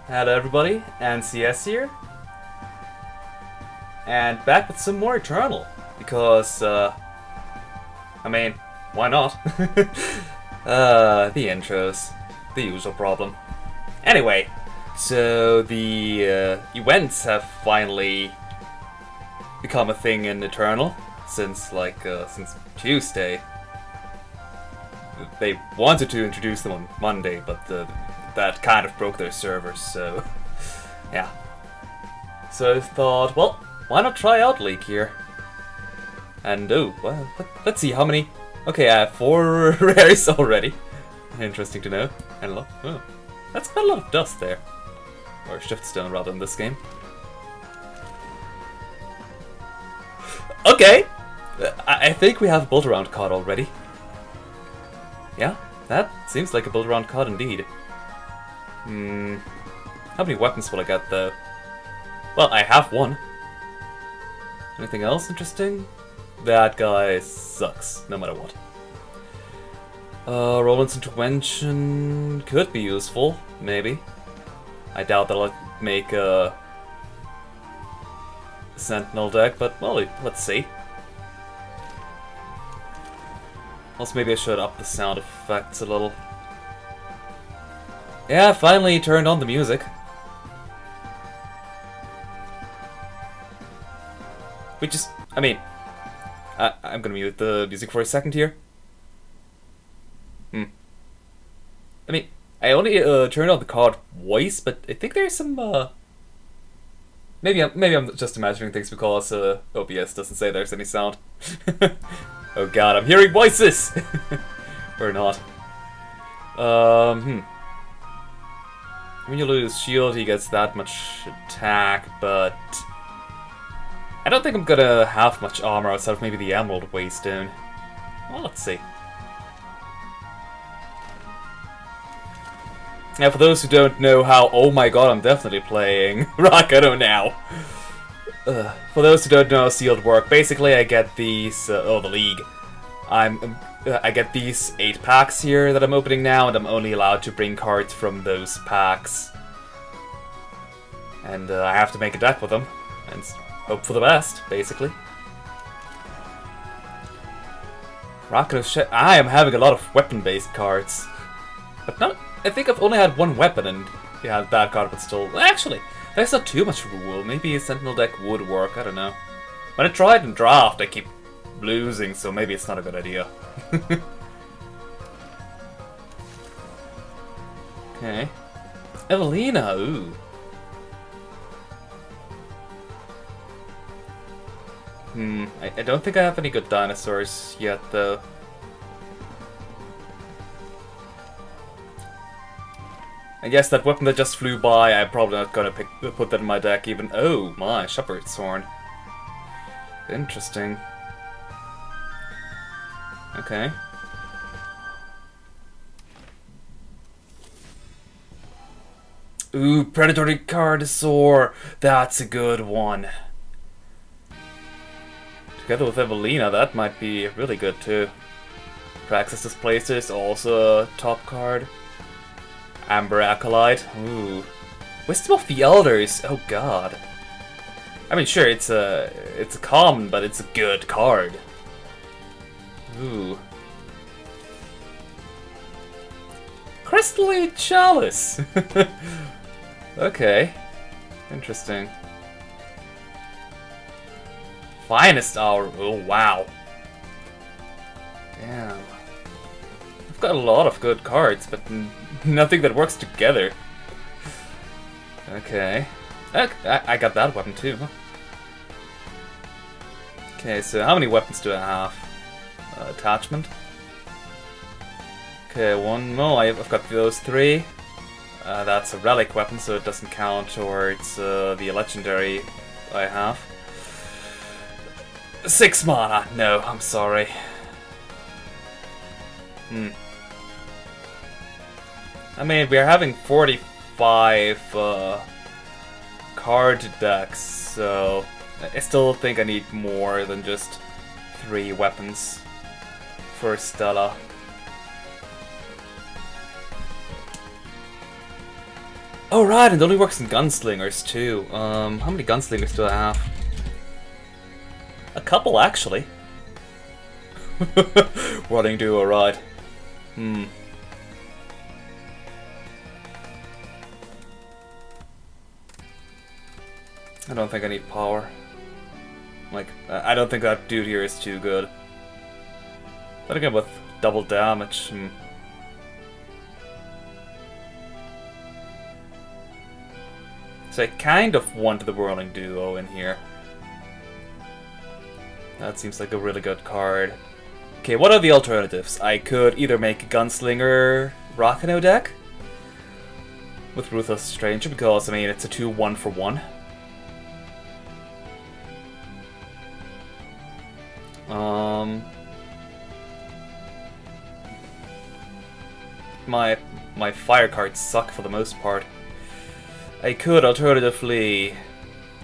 Hello everybody, NCS here, and back with some more Eternal, because, why not? The intros, the usual problem. Anyway, so the events have finally become a thing in Eternal, since Tuesday. They wanted to introduce them on Monday, but that kind of broke their servers, so yeah. So I thought, well, why not try out League here? And well, let's see how many. Okay, I have 4 rares already. Interesting to know. And look, oh, that's quite a lot of dust there, or shiftstone rather in this game. Okay, I think we have a build around card already. Yeah, that seems like a build around card indeed. How many weapons will I get though? Well, I have one. Anything else interesting? That guy sucks, no matter what. Roland's Intervention could be useful, maybe. I doubt that I'll make a Sentinel deck, but well, let's see. Also, maybe I should up the sound effects a little. Yeah, finally turned on the music. Which is, I'm gonna mute the music for a second here. I only turned on the card voice, but I think there's some, maybe I'm just imagining things because OBS doesn't say there's any sound. Oh god, I'm hearing voices! Or not. When you lose shield, he gets that much attack, but I don't think I'm gonna have much armor outside of maybe the Emerald Waystone. Well, let's see. Now, for those who don't know how, oh my god, I'm definitely playing Rakano now. For those who don't know how sealed work, basically I get these, the League. I get these 8 packs here that I'm opening now, and I'm only allowed to bring cards from those packs. And I have to make a deck with them, and hope for the best, basically. I am having a lot of weapon-based cards. But no, I think I've only had one weapon, and yeah, that card would still... Actually, there's not too much rule. Maybe a Sentinel deck would work, I don't know. When I tried in draft, I keep losing, so maybe it's not a good idea. Okay. Evelina, ooh. I don't think I have any good dinosaurs yet, though. I guess that weapon that just flew by, I'm probably not gonna put that in my deck even. Oh my, Shepherd's Horn. Interesting. Okay. Ooh, Predatory Cardosaur! That's a good one. Together with Evelina, that might be really good too. Praxis Displacer is also a top card. Amber Acolyte. Ooh. Wisdom of the Elders! Oh god. Sure, it's a common, but it's a good card. Ooh. Crystalline Chalice! Okay. Interesting. Finest Hour. Oh, wow. Damn. I've got a lot of good cards, but nothing that works together. Okay. I got that weapon too. Okay, so how many weapons do I have? Attachment. Okay, one more. I've got those 3. That's a relic weapon, so it doesn't count towards the legendary I have. 6 mana. No, I'm sorry. We're having 45 card decks, so I still think I need more than just 3 weapons for Stella. Oh right, and it only works in gunslingers too. How many gunslingers do I have? A couple actually. Running duo, right. I don't think I need power. Like, I don't think that dude here is too good. But again, with double damage, So I kind of want the Whirling Duo in here. That seems like a really good card. Okay, what are the alternatives? I could either make a Gunslinger Rakano deck with Ruthless Stranger, because, I mean, it's a 2-1 for 1. My fire cards suck for the most part. I could alternatively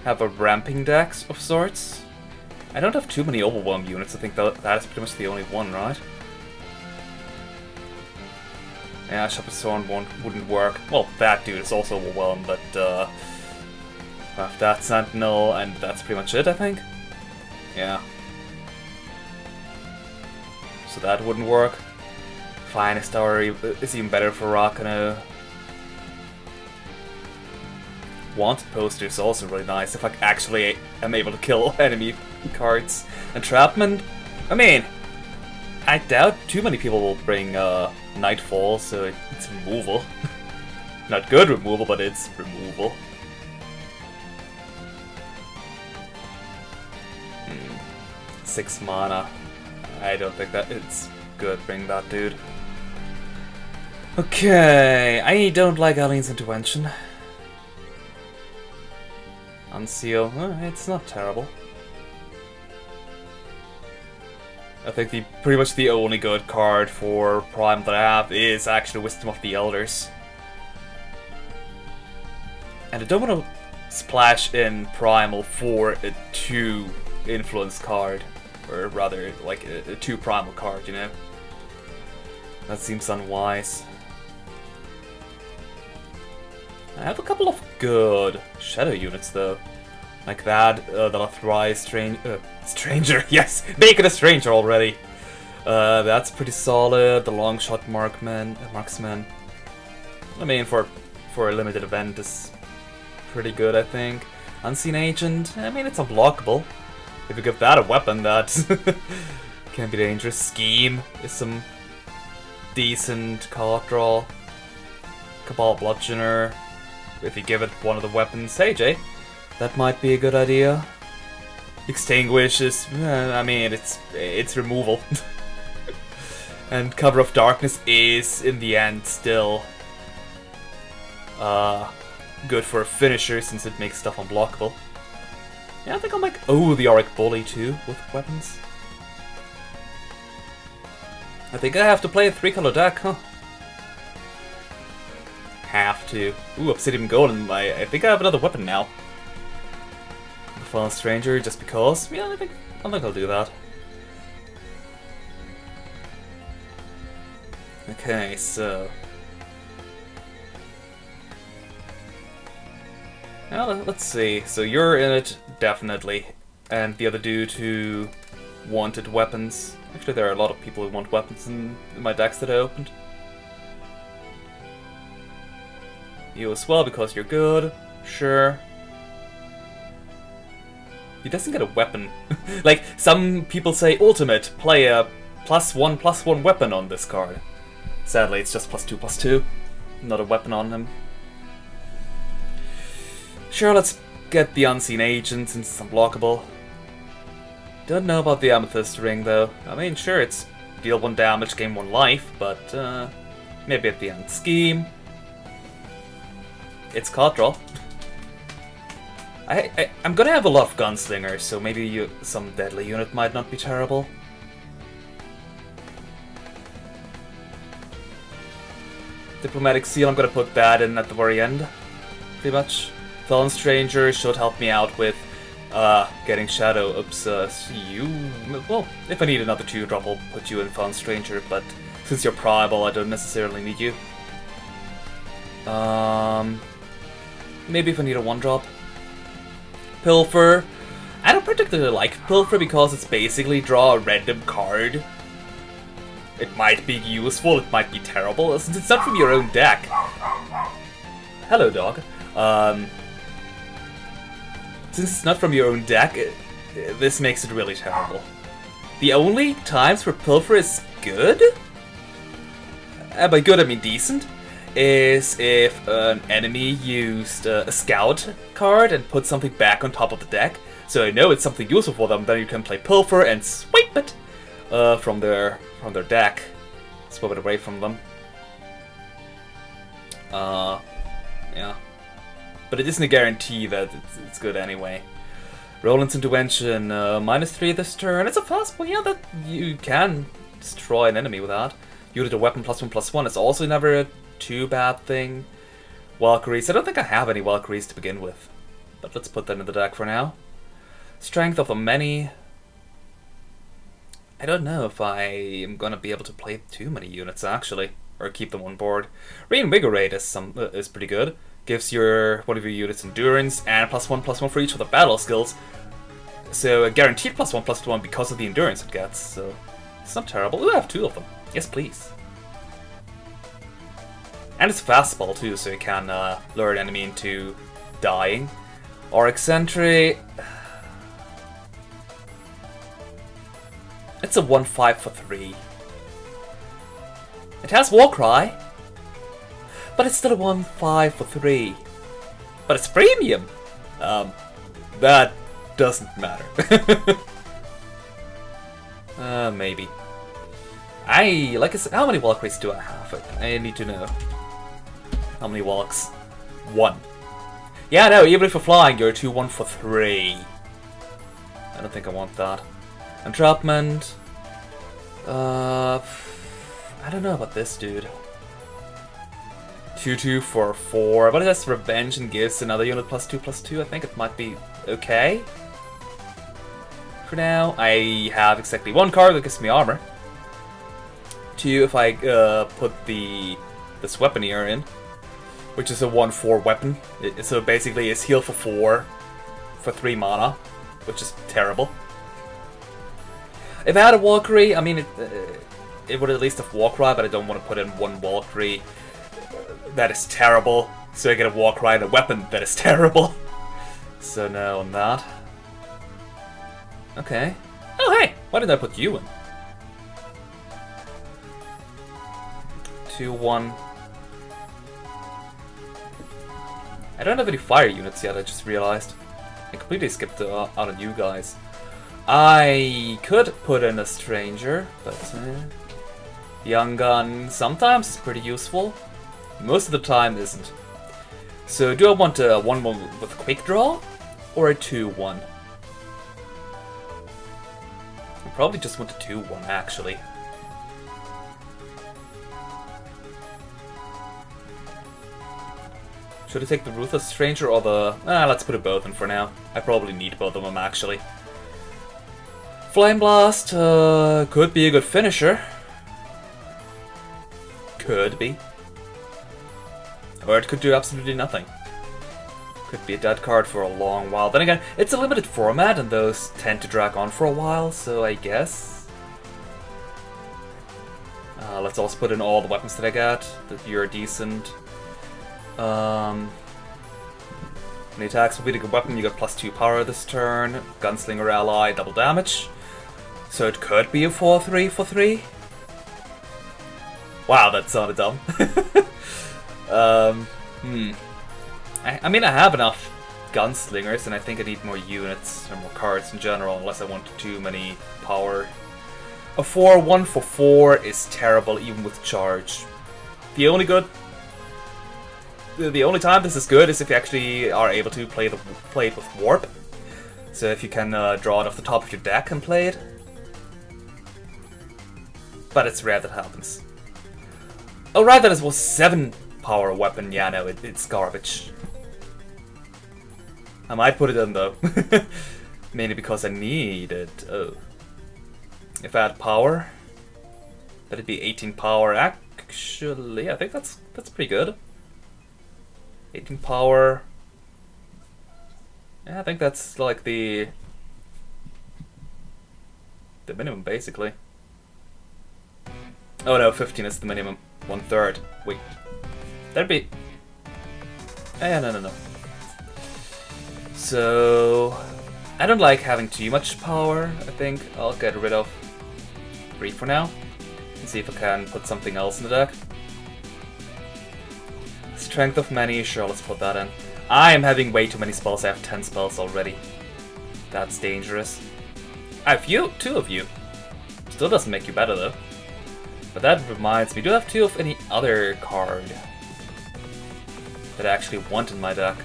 have a ramping deck of sorts. I don't have too many Overwhelm units. I think that is pretty much the only one, right? Yeah, Shepherd's Thorn wouldn't work. Well, that dude is also overwhelmed, but have that Sentinel, and that's pretty much it, I think. Yeah. So that wouldn't work. Finest Hour is even better for Rakano. Wanted Poster is also really nice if I actually am able to kill enemy cards. Entrapment, I mean, I doubt too many people will bring Nightfall, so it's removal. Not good removal, but it's removal. 6 mana. I don't think that it's good. Bring that dude. Okay, I don't like Alien's Intervention. Unseal, it's not terrible. I think pretty much the only good card for Prime that I have is actually Wisdom of the Elders. And I don't want to splash in Primal for a 2 influence card. Or rather, like a 2 Primal card, you know? That seems unwise. I have a couple of good Shadow units though. Like that, the Lathrai Stranger, yes! Make it a Stranger already! That's pretty solid. The Longshot Marksman. I mean, for a limited event is pretty good, I think. Unseen Agent, I mean, it's unblockable. If you give that a weapon, that can be dangerous. Scheme is some decent card draw. Cabal Bludgeoner. If you give it one of the weapons, hey Jay, that might be a good idea. Extinguish is, I mean, it's removal. And Cover of Darkness is, in the end, still good for a finisher since it makes stuff unblockable. Yeah, I think I'll make, the Auric Bully too, with weapons. I think I have to play a 3-color deck, huh? Have to. Ooh, Obsidian Golem. I think I have another weapon now. The Fallen Stranger, just because. Yeah, I think I'll do that. Okay, so. Now let's see. So you're in it, definitely. And the other dude who wanted weapons. Actually, there are a lot of people who want weapons in my decks that I opened. You as well, because you're good. Sure. He doesn't get a weapon. Like, some people say ultimate, play a +1/+1 weapon on this card. Sadly, it's just +2/+2. Not a weapon on him. Sure, let's get the Unseen Agent since it's unblockable. Don't know about the Amethyst Ring, though. I mean, sure, it's deal 1 damage, gain 1 life, but maybe at the end. Scheme. It's card draw. I'm gonna have a lot of Gunslingers, so maybe some deadly unit might not be terrible. Diplomatic Seal, I'm gonna put that in at the very end, pretty much. Fallen Stranger should help me out with getting Shadow. Oops, well, if I need another 2-drop, I'll put you in Fallen Stranger, but since you're Primal, I don't necessarily need you. Maybe if I need a 1-drop. Pilfer. I don't particularly like Pilfer because it's basically draw a random card. It might be useful, it might be terrible, since it's not from your own deck. Hello, dog. Since it's not from your own deck, this makes it really terrible. The only times where Pilfer is good, and by good I mean decent, is if an enemy used a scout card and put something back on top of the deck. So I know it's something useful for them, then you can play Pilfer and swipe it from their deck. Swap it away from them. Yeah. But it isn't a guarantee that it's good anyway. Roland's Intervention, -3 this turn. It's a fastball, yeah, that you can destroy an enemy with that. Unit a weapon +1/+1 is also never a too bad thing. Valkyries, I don't think I have any Valkyries to begin with. But let's put that in the deck for now. Strength of the Many. I don't know if I am gonna be able to play too many units actually, or keep them on board. Reinvigorate is pretty good. Gives one of your units endurance and +1/+1 for each of the battle skills. So a guaranteed +1/+1 because of the endurance it gets. So it's not terrible. Ooh, I have 2 of them. Yes, please. And it's fastball too, so you can lure an enemy into dying. Auric Sentry. It's a 1/5 for 3. It has Warcry, but it's still a 1/5 for 3. But it's premium. That doesn't matter. Maybe. Like I said, how many Valkyries do I have? I need to know. How many walks? 1. Yeah, no, even if you're flying, you're a 2/1 for 3. I don't think I want that. Entrapment. I don't know about this dude. 2/2 for 4, but it has Revenge and gives another unit +2/+2. I think it might be okay. For now, I have exactly 1 card that gives me armor. 2 if I put this weapon here in, which is a 1/4 weapon. So basically it's heal for 4 for 3 mana, which is terrible. If I had a Valkyrie, I mean, it would at least have Warcry, but I don't want to put in 1 Valkyrie that is terrible, so I get a Warcry and a weapon that is terrible. So no on that. Okay. Oh hey, why did I put you in? 2/1. I don't have any fire units yet, I just realized. I completely skipped out on you guys. I could put in a Stranger, but Young Gun sometimes is pretty useful. Most of the time isn't. So do I want a 1/1 with Quick Draw, or a 2/1? I probably just want a 2/1 actually. Should I take the Ruthless Stranger or the... let's put it both in for now. I probably need both of them actually. Flame Blast could be a good finisher. Could be. Or it could do absolutely nothing. Could be a dead card for a long while. Then again, it's a limited format and those tend to drag on for a while, so I guess... let's also put in all the weapons that I got, that you're decent. When he attacks with a good weapon, you get +2 power this turn. Gunslinger ally, double damage. So it could be a 4/3 for 3. Wow, that sounded dumb. I mean, I have enough gunslingers, and I think I need more units or more cards in general, unless I want too many power. A 4/1 for 4 is terrible, even with charge. The only time this is good is if you actually are able to play it with warp. So if you can draw it off the top of your deck and play it. But it's rare that happens. Oh, right, that is a 7 power weapon. Yeah, no, it's garbage. I might put it in though. Mainly because I need it. Oh. If I had power, that'd be 18 power. Actually, I think that's pretty good. 18 power, Yeah, I think that's like the minimum, basically. Oh no, 15 is the minimum. 1/3. Wait. That'd be... no. So... I don't like having too much power, I think. I'll get rid of 3 for now. And see if I can put something else in the deck. Strength of many, sure, let's put that in. I am having way too many spells, I have 10 spells already. That's dangerous. I have 2 of you. Still doesn't make you better though. But that reminds me, do I have 2 of any other card that I actually want in my deck?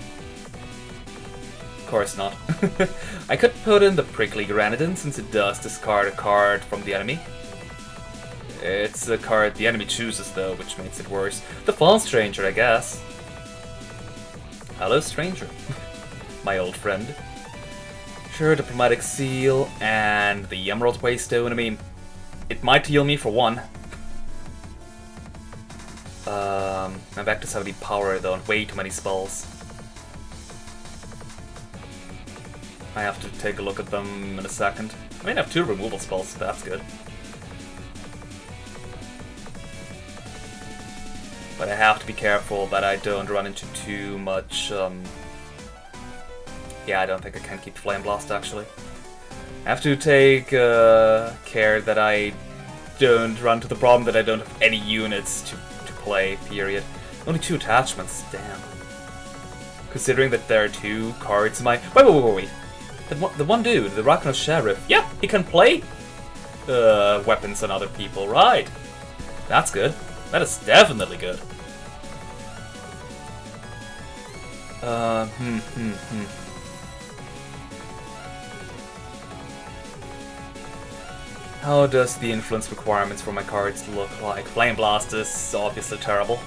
Of course not. I could put in the Prickly Granadin since it does discard a card from the enemy. It's a card the enemy chooses though, which makes it worse. The Fallen Stranger, I guess. Hello, stranger. My old friend. Sure, Diplomatic Seal and the Emerald Waystone. I mean, it might heal me for 1. I'm back to 70 power though, and way too many spells. I have to take a look at them in a second. I mean, I have 2 removal spells, so that's good. But I have to be careful that I don't run into too much, yeah, I don't think I can keep Flame Blast, actually. I have to take care that I don't run to the problem that I don't have any units to play, period. Only 2 attachments, damn. Considering that there are 2 cards in my... Wait. The one dude, the Raknos Sheriff, yeah, he can play weapons on other people, right. That's good. That is definitely good. How does the influence requirements for my cards look like? Flame Blast is obviously terrible.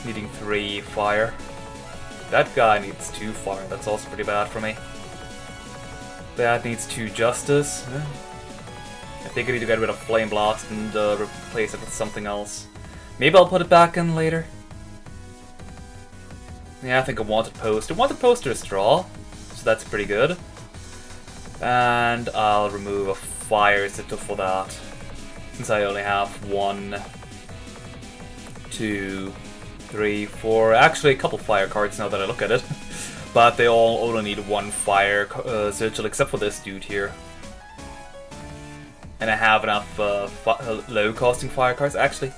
Needing 3 fire. That guy needs 2 fire, that's also pretty bad for me. That needs 2 justice. I think I need to get rid of Flame Blast and replace it with something else. Maybe I'll put it back in later. Yeah, I think a Wanted Poster. Wanted Poster is draw, so that's pretty good. And I'll remove a Fire Sigil for that, since I only have 1, 2, 3, 4, actually a couple fire cards now that I look at it. But they all only need 1 fire sigil, except for this dude here. And I have enough low-costing fire cards. Actually,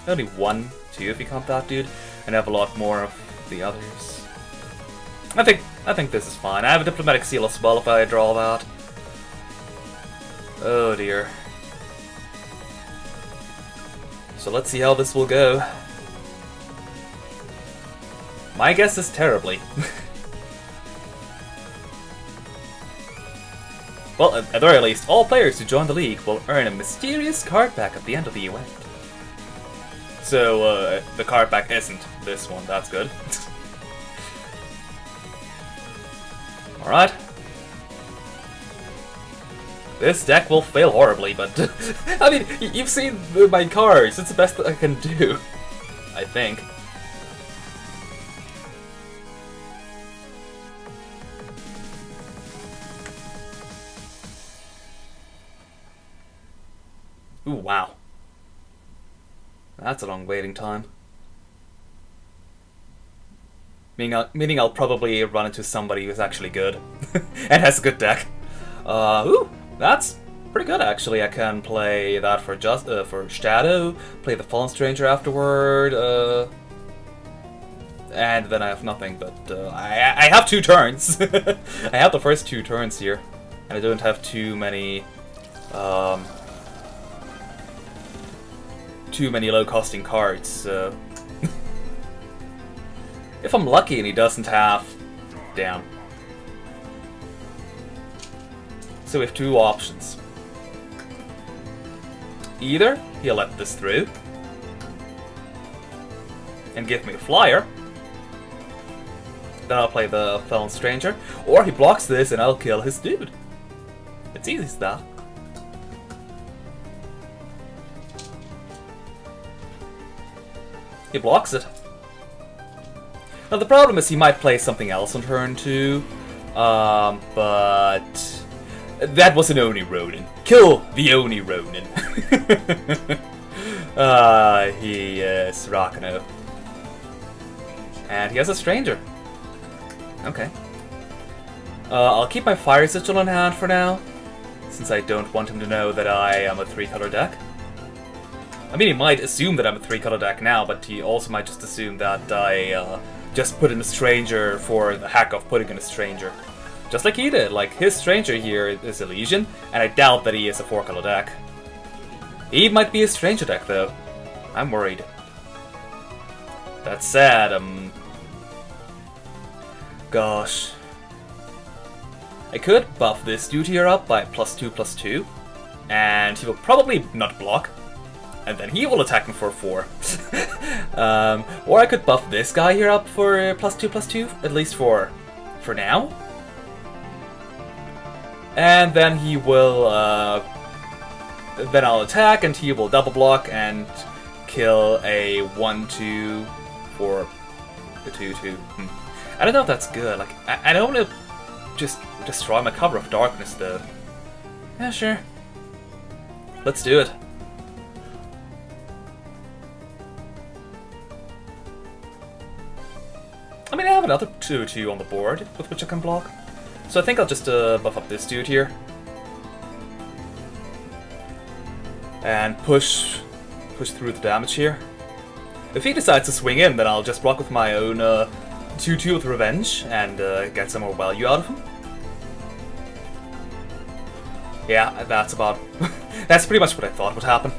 only 1, 2 if you count that dude, and I have a lot more of the others. I think this is fine. I have a Diplomatic Seal as well if I draw that. Oh dear. So let's see how this will go. My guess is terribly. Well, at the very least, all players who join the league will earn a mysterious card pack at the end of the event. So, the card pack isn't this one, that's good. Alright. This deck will fail horribly, but... I mean, you've seen my cards, it's the best that I can do. I think. Ooh, wow. That's a long waiting time. Meaning I'll probably run into somebody who's actually good. And has a good deck. Ooh, that's pretty good actually. I can play that for Shadow, play the Fallen Stranger afterward, and then I have nothing, but I have 2 turns. I have the first 2 turns here, and I don't have too many low-costing cards, so... If I'm lucky and he doesn't have... Damn. So we have 2 options. Either he'll let this through and give me a flyer, then I'll play the Fallen Stranger, or he blocks this and I'll kill his dude. It's easy as that. He blocks it. Now the problem is he might play something else on turn 2, But that was an Oni Ronin. Kill the Oni Ronin. He is Rakano. And he has a stranger. Okay. I'll keep my Fire Sigil on hand for now, since I don't want him to know that I am a 3-color deck. I mean, he might assume that I'm a 3-color deck now, but he also might just assume that I just put in a stranger for the heck of putting in a stranger. Just like he did. Like, his stranger here is Elysian, and I doubt that he is a 4-color deck. He might be a stranger deck, though. I'm worried. That said, gosh. I could buff this dude here up by +2/+2, and he will probably not block, and then he will attack me for 4. Or I could buff this guy here up for +2/+2, at least for now. And then he will, then I'll attack, and he will double block and kill a 1/2 for the 2/2. I don't know if that's good. Like, I don't want to just destroy my Cover of Darkness, though. Yeah, sure. Let's do it. I mean, I have another 2/2 on the board with which I can block. So I think I'll just buff up this dude here. And push through the damage here. If he decides to swing in, then I'll just block with my own 2/2 with Revenge and get some more value out of him. Yeah, that's about... that's pretty much what I thought would happen.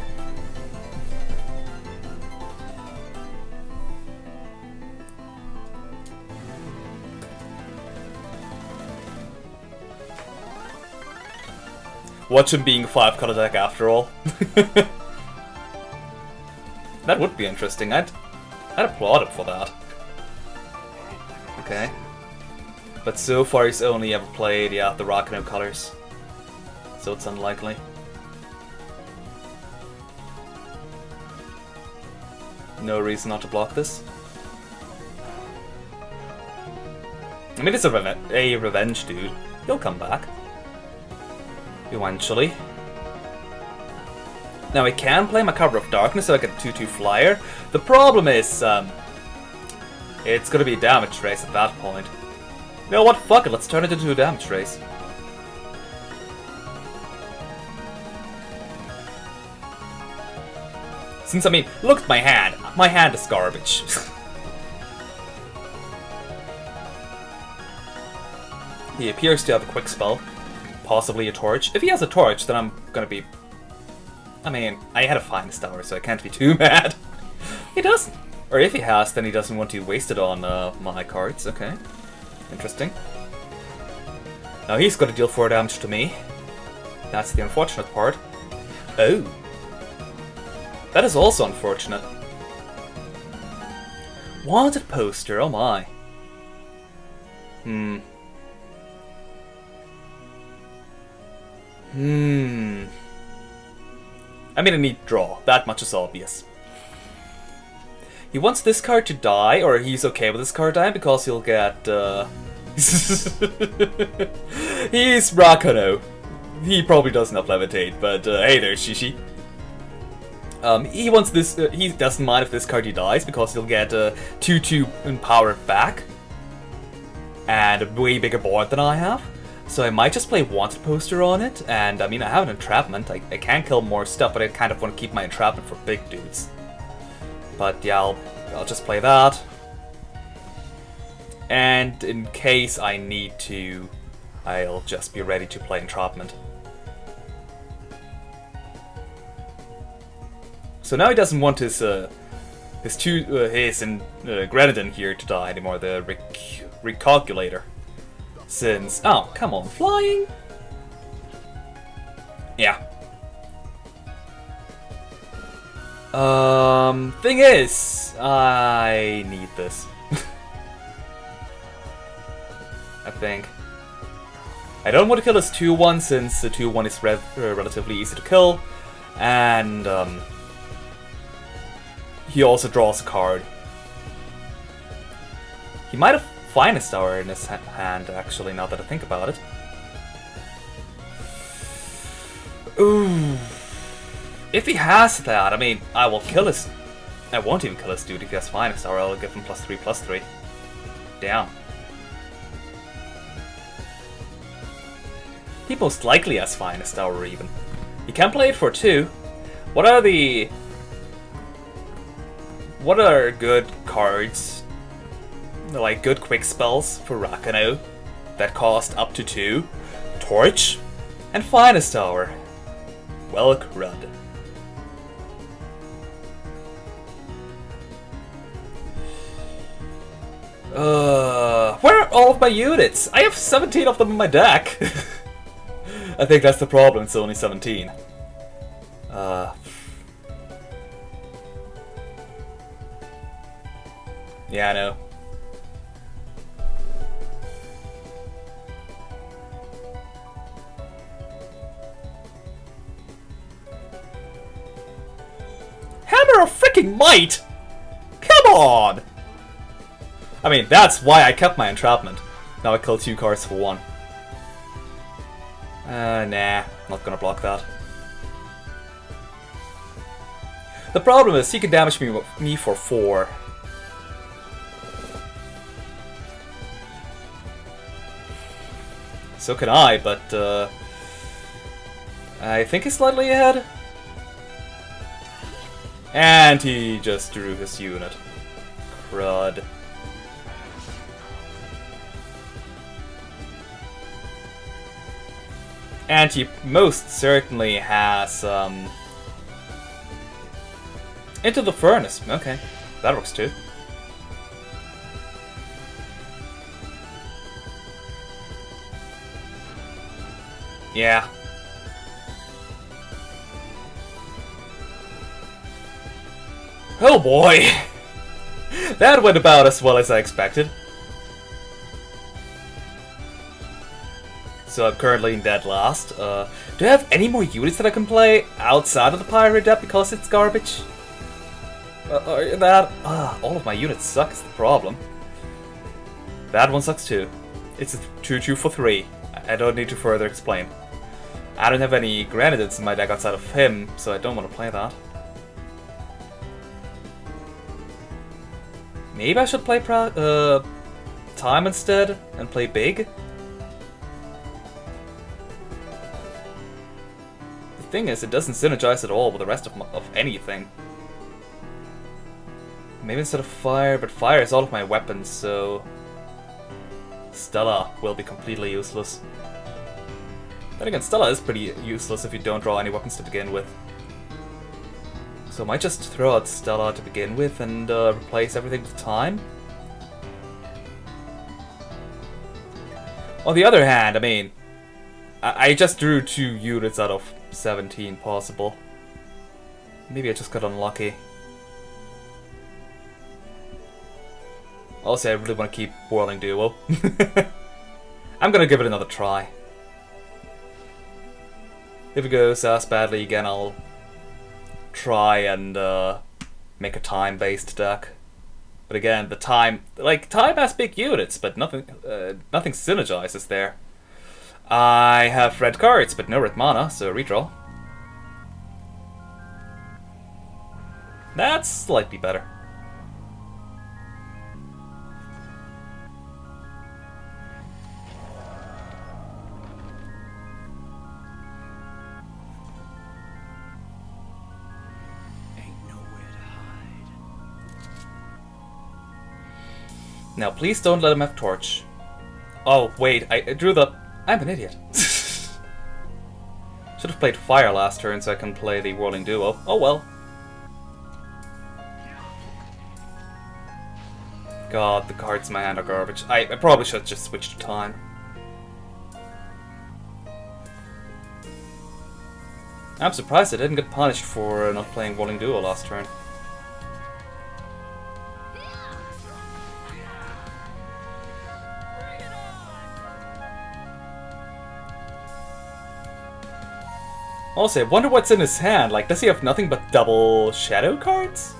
Watch him being a 5-color deck after all. That would be interesting. I'd applaud him for that. Okay. But so far he's only ever played, yeah, the Rakano colors. So it's unlikely. No reason not to block this. I mean, it's a revenge dude. He'll come back. Eventually. Now I can play my Cover of Darkness so I get a 2/2 flyer. The problem is, it's gonna be a damage race at that point. You know what? Fuck it, let's turn it into a damage race. Since, I mean, look at my hand. My hand is garbage. He appears to have a quick spell. Possibly a torch. If he has a torch, then I'm gonna be... I mean, I had a Finest Hour, so I can't be too mad. He doesn't. Or if he has, then he doesn't want to waste it on my cards. Okay. Interesting. Now he's gonna deal 4 damage to me. That's the unfortunate part. Oh. That is also unfortunate. Wanted poster, oh my. I mean, a neat draw. That much is obvious. He wants this card to die, or he's okay with this card dying because he'll get, He's Rakano. He probably doesn't have Levitate, but hey there, Shishi. He wants this, he doesn't mind if this card dies because he'll get 2/2 in power back. And a way bigger board than I have. So I might just play Wanted Poster on it, and I mean, I have an Entrapment. I can kill more stuff, but I kind of want to keep my Entrapment for big dudes. But yeah, I'll just play that. And in case I need to, I'll just be ready to play Entrapment. So now he doesn't want his Grenadin here to die anymore, the Recalculator. Since... oh, come on, flying? Yeah. Thing is, I need this. I think. I don't want to kill his 2/1 since the 2/1 is relatively easy to kill. And, he also draws a card. He might have Finest Hour in his hand, actually, now that I think about it. Ooh. If he has that, I mean, I will kill his... I won't even kill his dude if he has Finest Hour, I'll give him +3/+3. Damn. He most likely has Finest Hour even. He can play it for 2. What are good cards, like good quick spells for Rakano that cost up to 2? Torch and Finest Hour. Well, crud. Where are all of my units? I have 17 of them in my deck. I think that's the problem, it's only 17. Yeah, I know. Hammer of freaking might! Come on! I mean, that's why I kept my entrapment. Now I kill 2 cards for 1. Nah, not gonna block that. The problem is, he can damage me for 4. So can I, but I think he's slightly ahead. And he just drew his unit. Crud. And he most certainly has Into the Furnace. Okay, that works too. Yeah. Oh boy! That went about as well as I expected. So I'm currently in dead last. Do I have any more units that I can play outside of the Pirate deck because it's garbage? All of my units suck is the problem. That one sucks too. It's a 2/2 for 3. I don't need to further explain. I don't have any Grenadiers in my deck outside of him, so I don't want to play that. Maybe I should play Time instead and play big? The thing is, it doesn't synergize at all with the rest of anything. Maybe instead of fire, but fire is all of my weapons, so... Stella will be completely useless. Then again, Stella is pretty useless if you don't draw any weapons to begin with. So I might just throw out Stella to begin with and replace everything with time. On the other hand, I mean, I just drew 2 units out of 17 possible. Maybe I just got unlucky. Also, I really want to keep Whirling Duo. I'm gonna give it another try. If it goes as badly again, I'll try and make a time-based deck. But again, the time has big units, but nothing synergizes there. I have red cards, but no red mana, so redraw. That's slightly better. Now, please don't let him have Torch. Oh, wait, I drew the... I'm an idiot. Should have played Fire last turn so I can play the Whirling Duo. Oh well. God, the cards in my hand are garbage. I probably should have just switched to Time. I'm surprised I didn't get punished for not playing Whirling Duo last turn. Also, I wonder what's in his hand. Like, does he have nothing but double shadow cards?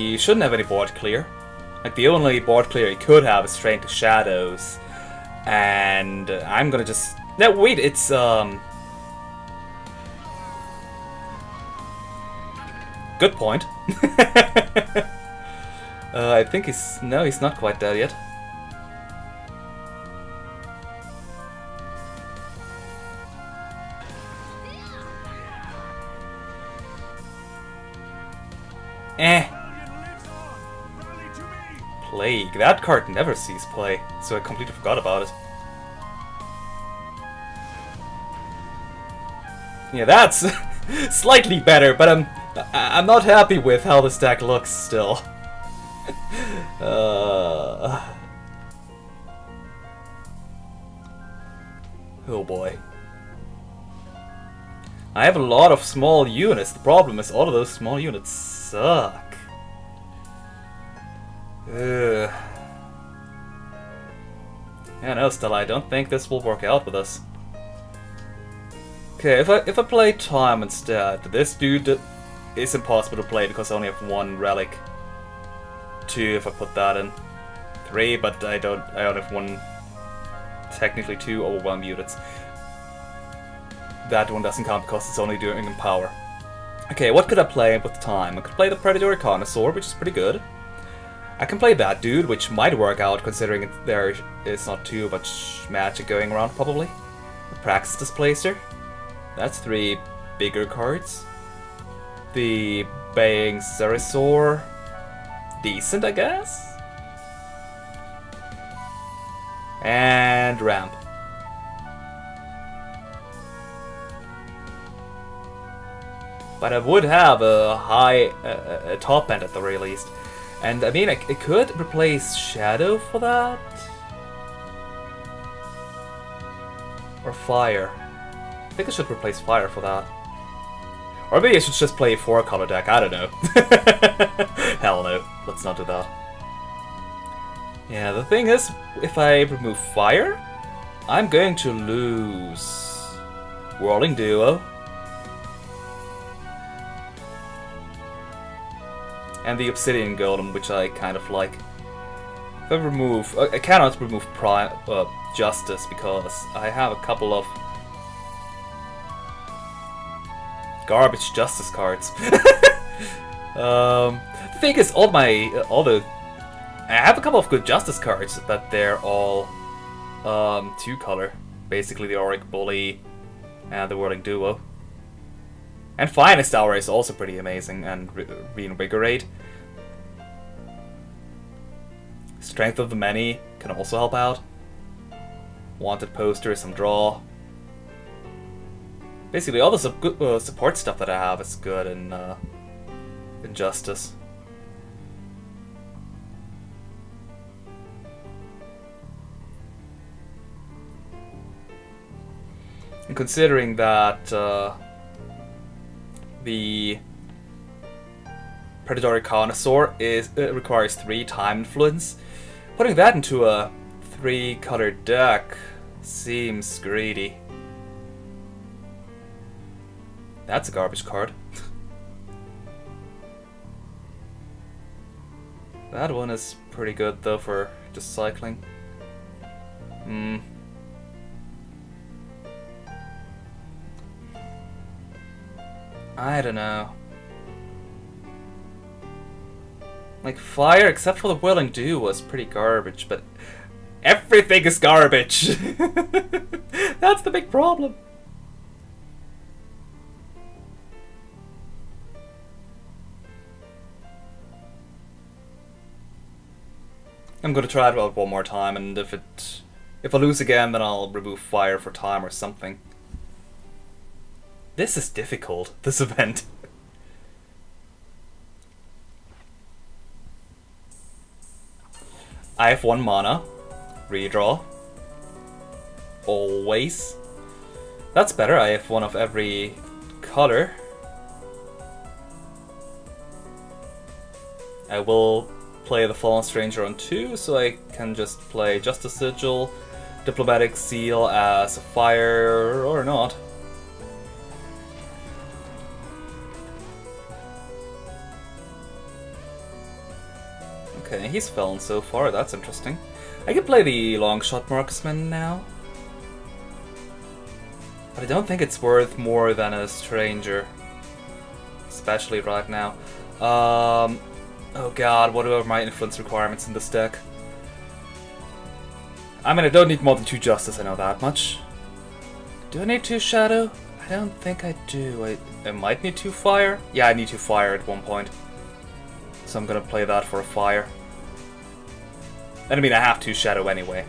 he shouldn't have any board clear. Like, the only board clear he could have is Strain to Shadows. And I'm gonna just... No, wait, it's, Good point. I think he's... No, he's not quite dead yet. Plague. That card never sees play, so I completely forgot about it. Yeah, that's slightly better, but I'm not happy with how this deck looks still. Oh boy. I have a lot of small units. The problem is all of those small units suck. Yeah, no, Stella, I don't think this will work out with us. Okay, if I play Time instead, this dude is impossible to play because I only have one relic. 2 if I put that in. 3, but I only have one, technically 2 overwhelm units. That one doesn't count because it's only doing in power. Okay, what could I play with Time? I could play the Predatory Connoisseur, which is pretty good. I can play that dude, which might work out considering there is not too much magic going around, probably. The Praxis Displacer. That's 3 bigger cards. The Baying Ceresaur. Decent, I guess? And Ramp. But I would have a high a top end at the very least. And I mean, I could replace Shadow for that? Or Fire. I think I should replace Fire for that. Or maybe I should just play a 4-color deck, I don't know. Hell no, let's not do that. Yeah, the thing is, if I remove Fire, I'm going to lose Whirling Duo. And the Obsidian Golem, which I kind of like. If I remove... I cannot remove Justice because I have a couple of garbage Justice cards. The thing is, I have a couple of good Justice cards, but they're all 2-color. Basically the Auric Bully and the Whirling Duo. And Finest Hour is also pretty amazing, and Reinvigorate. Strength of the Many can also help out. Wanted Poster, some draw. Basically, all the support stuff that I have is good in Justice. And considering that the Predatory Connoisseur requires 3 time influence, putting that into a 3-color deck seems greedy. That's a garbage card. That one is pretty good though for just cycling. I don't know. Like, Fire, except for the Whirling Dew, was pretty garbage, but everything is garbage! That's the big problem! I'm gonna try it out one more time, and if I lose again, then I'll remove Fire for time or something. This is difficult, this event. I have 1 mana. Redraw. Always. That's better, I have 1 of every color. I will play the Fallen Stranger on 2, so I can just play Justice Sigil, Diplomatic Seal as a fire, or not. Okay, he's fallen so far, that's interesting. I could play the long shot marksman now. But I don't think it's worth more than a stranger. Especially right now. Oh god, what are my influence requirements in this deck? I mean, I don't need more than 2 justice, I know that much. Do I need 2 shadow? I don't think I do. I might need 2 fire? Yeah, I need 2 fire at one point. So I'm gonna play that for a fire. And I mean, I have 2 shadow anyway.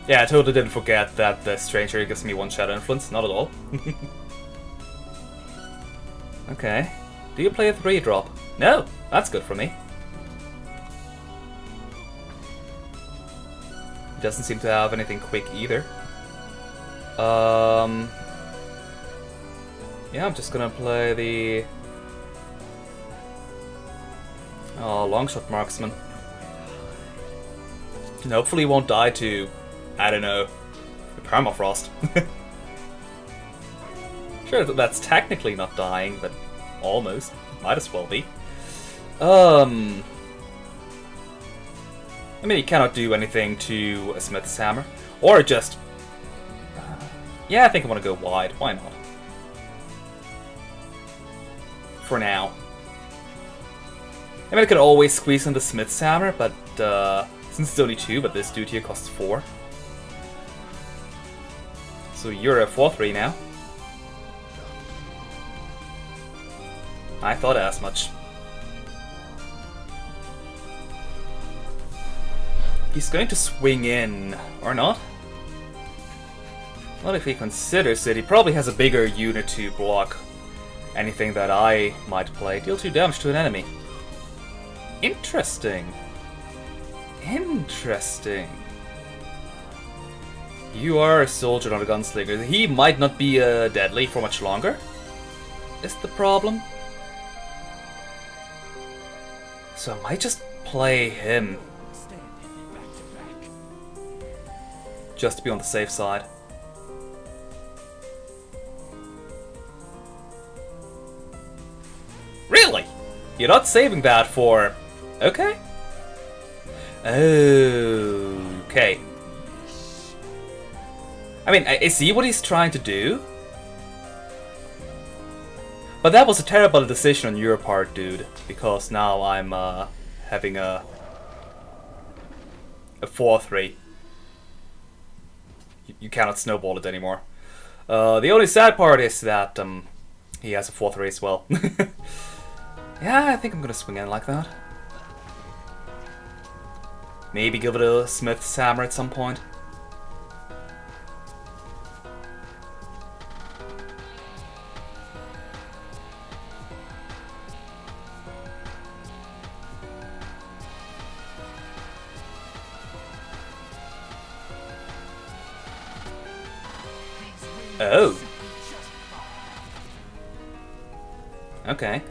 Yeah, I totally didn't forget that the stranger gives me 1 shadow influence. Not at all. Okay. Do you play a 3-drop? No! That's good for me. He doesn't seem to have anything quick either. Yeah, I'm just gonna play the... Oh, longshot marksman. And hopefully he won't die to, I don't know, permafrost. Sure, that's technically not dying, but almost. Might as well be. I mean, he cannot do anything to a smith's hammer. Or just... yeah, I think I want to go wide. Why not? For now. I mean, I could always squeeze in the smith's hammer, but since it's only 2, but this dude here costs 4. So you're a 4-3 now. I thought as much. He's going to swing in, or not? Well, if he considers it, he probably has a bigger unit to block anything that I might play. Deal 2 damage to an enemy. Interesting. Interesting. You are a soldier, not a gunslinger. He might not be deadly for much longer. Is the problem? So I might just play him. Just to be on the safe side. Really? You're not saving that for... Okay. Okay. I mean, I see what he's trying to do. But that was a terrible decision on your part, dude. Because now I'm having a 4-3. You cannot snowball it anymore. The only sad part is that he has a 4-3 as well. Yeah, I think I'm gonna swing in like that. Maybe give it a smith's hammer at some point. Oh. Okay.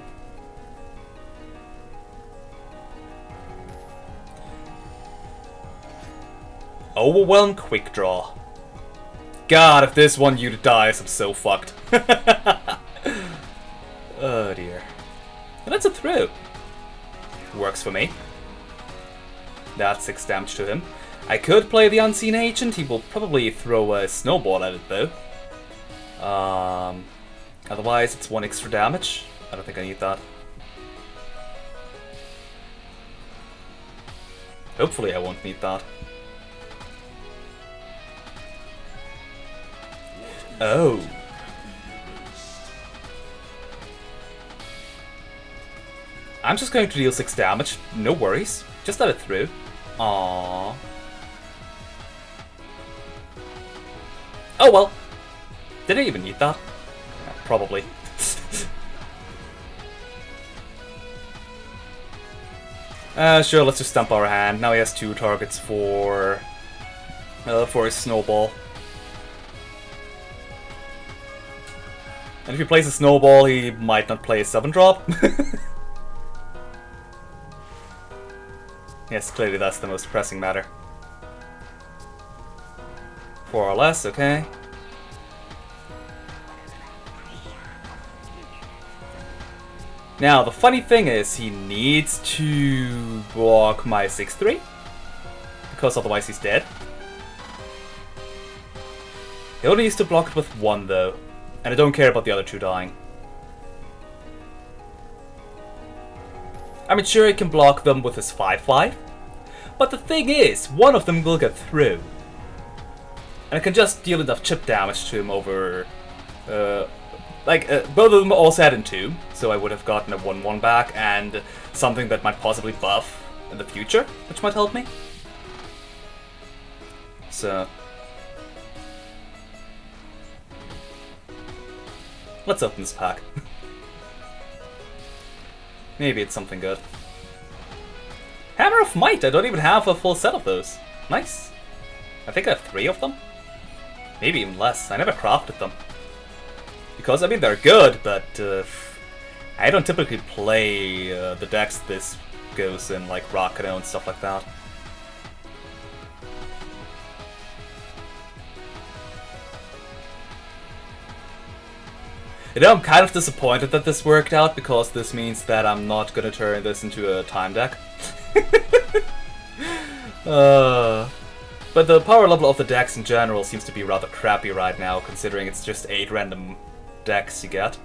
Overwhelm quick draw. God, if this one unit dies, I'm so fucked. Oh dear. And that's a throw. Works for me. That's 6 damage to him. I could play the Unseen Agent. He will probably throw a snowball at it though. Otherwise, it's 1 extra damage. I don't think I need that. Hopefully I won't need that. Oh. I'm just going to deal 6 damage. No worries. Just let it through. Aww. Oh well. Did I even need that? Yeah, probably. Sure, let's just stump our hand. Now he has 2 targets for his snowball. And if he plays a snowball, he might not play a 7-drop. Yes, clearly that's the most pressing matter. 4 or less, okay. Now, the funny thing is, he needs to block my 6-3, because otherwise he's dead. He only needs to block it with 1 though, and I don't care about the other 2 dying. I mean, sure, he can block them with his 5-5, but the thing is, one of them will get through. And I can just deal enough chip damage to him over... both of them also had in 2, so I would have gotten a 1-1 back and something that might possibly buff in the future, which might help me. So... let's open this pack. Maybe it's something good. Hammer of Might! I don't even have a full set of those. Nice. I think I have 3 of them. Maybe even less. I never crafted them. Because, I mean, they're good, but I don't typically play the decks this goes in, like Rakano and stuff like that. You know, I'm kind of disappointed that this worked out, because this means that I'm not gonna turn this into a time deck. But the power level of the decks in general seems to be rather crappy right now, considering it's just 8 random decks you get.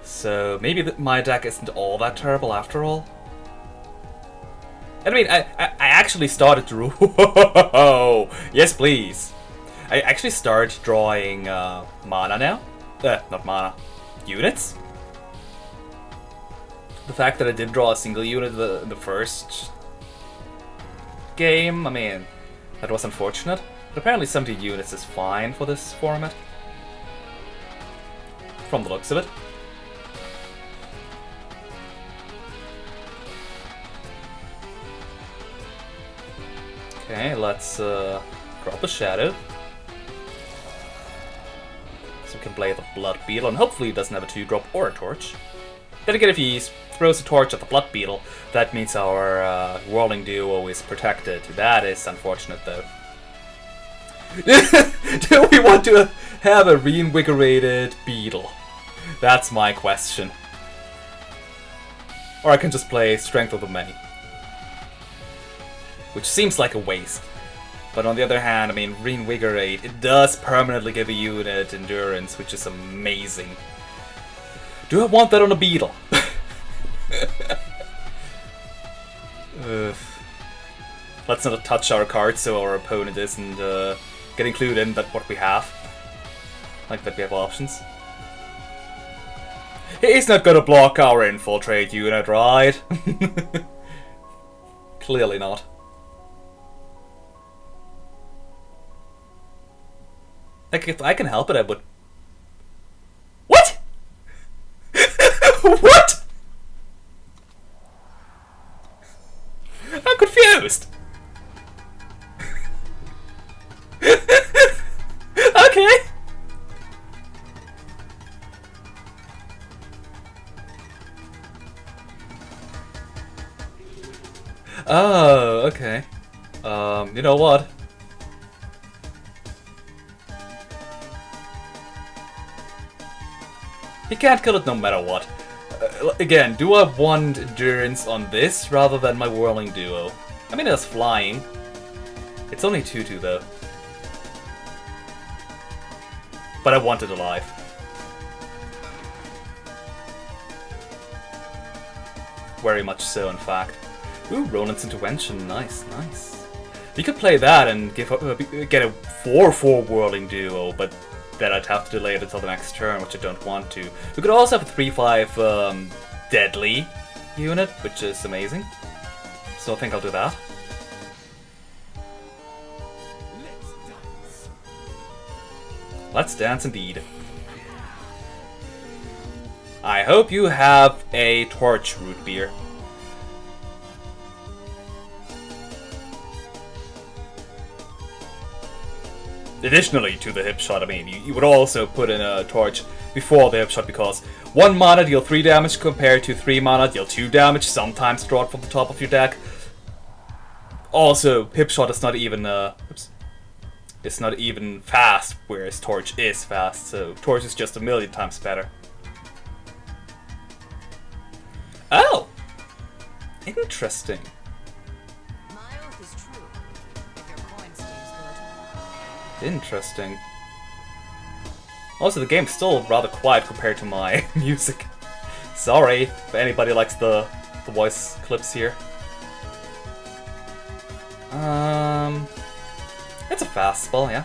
So maybe my deck isn't all that terrible after all. And I mean, I actually started to... Whoa! Yes, please! I actually started drawing mana now. Not mana. Units. The fact that I did draw a single unit in the first game, I mean, that was unfortunate. But apparently 70 units is fine for this format. From the looks of it. Okay, let's drop a shadow. So we can play the Blood Beetle, and hopefully he doesn't have a 2-drop or a torch. Then again, if he throws a torch at the Blood Beetle, that means our Whirling Duo is protected. That is unfortunate, though. Do we want to have a reinvigorated Beetle? That's my question. Or I can just play Strength of the Many. Which seems like a waste. But on the other hand, I mean, Reinvigorate, it does permanently give a unit endurance, which is amazing. Do I want that on a Beetle? Let's not touch our cards so our opponent isn't get included in what we have. Like that we have options. He's not gonna block our Infiltrate unit, right? Clearly not. Like, if I can help it, I would... What?! What?! I'm confused! Okay! Oh, okay. You know what? He can't kill it no matter what. Again, do I want endurance on this rather than my Whirling Duo? I mean, it has flying. It's only 2-2 though. But I want it alive. Very much so, in fact. Ooh, Roland's Intervention. Nice, nice. You could play that and get a 4-4 Whirling Duo, but then I'd have to delay it until the next turn, which I don't want to. We could also have a 3-5 Deadly unit, which is amazing. So I think I'll do that. Let's dance indeed. I hope you have a Torch Root Beer. Additionally to the hip shot, I mean, you would also put in a torch before the hip shot, because 1 mana deal 3 damage compared to 3 mana deal 2 damage, sometimes draw it from the top of your deck. Also, hip shot is not even it's not even fast, whereas torch is fast, so torch is just a million times better. Oh! Interesting. My oath is true. If your coin stays good. Interesting. Also, the game's still rather quiet compared to my music. Sorry if anybody likes the voice clips here. It's a fast spell, yeah.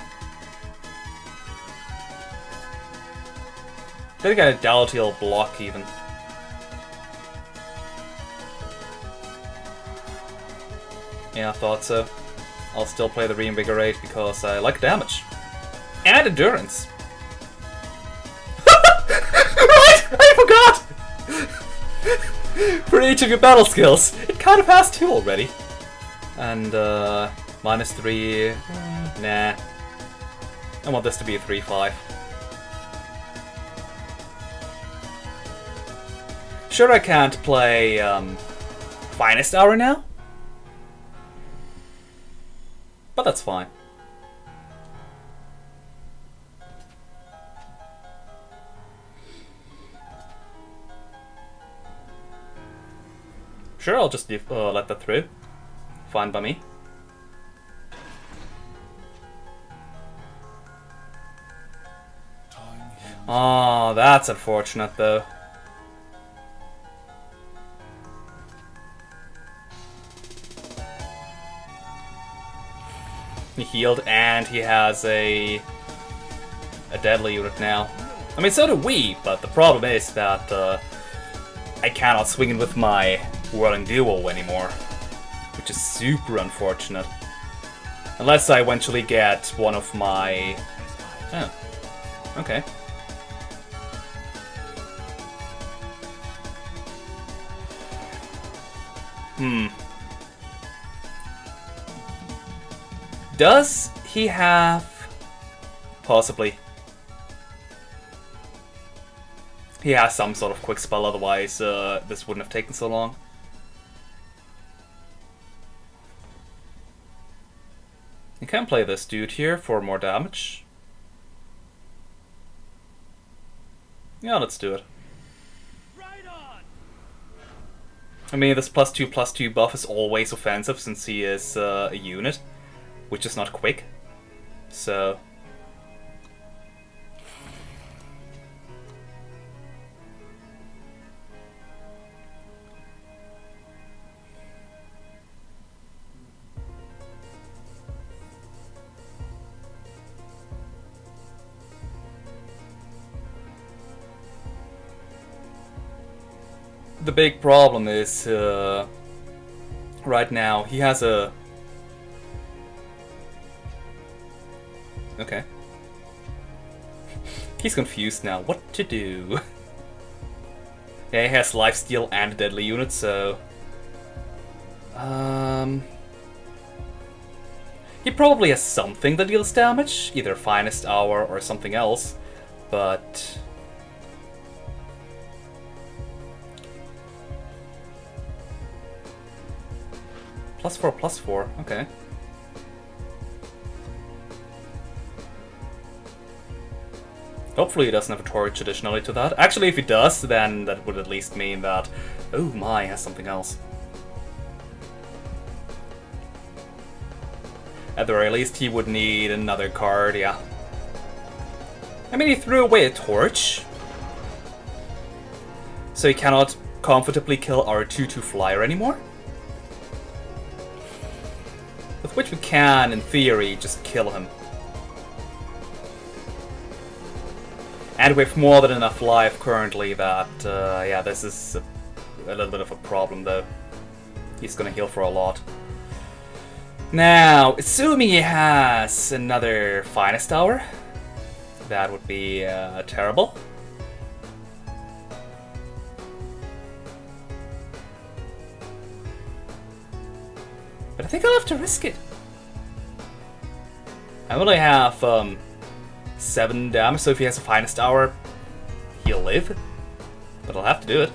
Then again, I doubt he'll block even. Yeah, I thought so. I'll still play the Reinvigorate because I like damage. And endurance. Right! I forgot! For each of your battle skills. It kind of has two already. And, -3. Nah. I want this to be a 3-5. Sure, I can't play, Finest Hour now? But that's fine. Sure, I'll just let that through. Fine by me. Oh, that's unfortunate though. He healed and he has a deadly unit now. I mean, so do we, but the problem is that I cannot swing it with my Whirling Duo anymore, which is super unfortunate. Unless I eventually get one of my... Oh, okay. Does he have... Possibly. He has some sort of quick spell, otherwise this wouldn't have taken so long. You can play this dude here for more damage. Yeah, let's do it. Right on. I mean, this +2/+2 buff is always offensive since he is a unit, which is not quick. So... The big problem is, right now, he has a... Okay. He's confused now. What to do? Yeah, he has lifesteal and a deadly unit, so... He probably has something that deals damage, either Finest Hour or something else, but... +4/+4, okay. Hopefully he doesn't have a torch additionally to that. Actually, if he does, then that would at least mean that... Oh my, has something else. At the very least, he would need another card, yeah. I mean, he threw away a torch. So he cannot comfortably kill our 2/2 flyer anymore? With which we can, in theory, just kill him. And we have more than enough life currently that, yeah, this is a little bit of a problem though. He's gonna heal for a lot. Now, assuming he has another Finest Hour, that would be terrible. But I think I'll have to risk it. I only have 7 damage, so if he has a Finest Hour, he'll live. But I'll have to do it.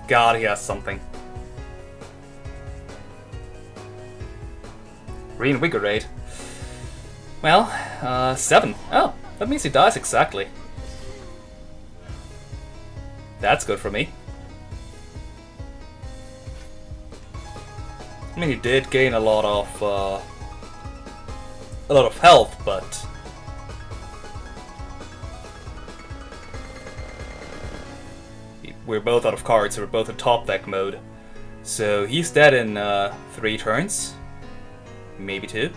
God, he has something. Reinvigorate. Well, 7. Oh, that means he dies exactly. That's good for me. I mean, he did gain a lot of health, but we're both out of cards, so we're both in top deck mode. So he's dead in 3 turns, maybe 2.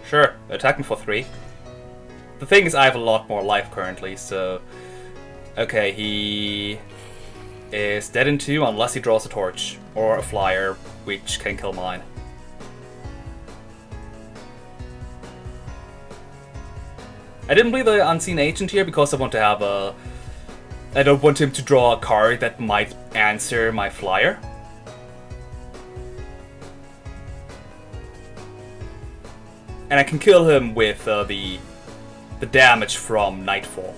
Sure, attack him for 3. The thing is, I have a lot more life currently, so okay, he is dead in 2 unless he draws a torch or a flyer, which can kill mine. I didn't play the Unseen Agent here because I want to have a... I don't want him to draw a card that might answer my flyer. And I can kill him with the damage from Nightfall.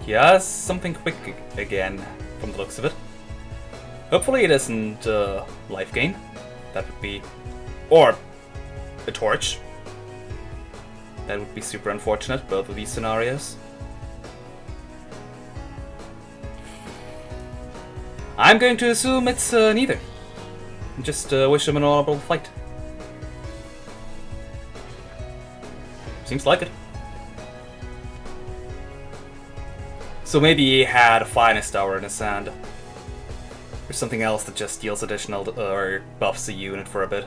He has something quick again, from the looks of it. Hopefully it isn't life gain. That would be... or a torch. That would be super unfortunate, both of these scenarios. I'm going to assume it's neither. Just wish him an honorable fight. Seems like it. So maybe he had a Finest Hour in his hand. Or something else that just deals additional or buffs a unit for a bit.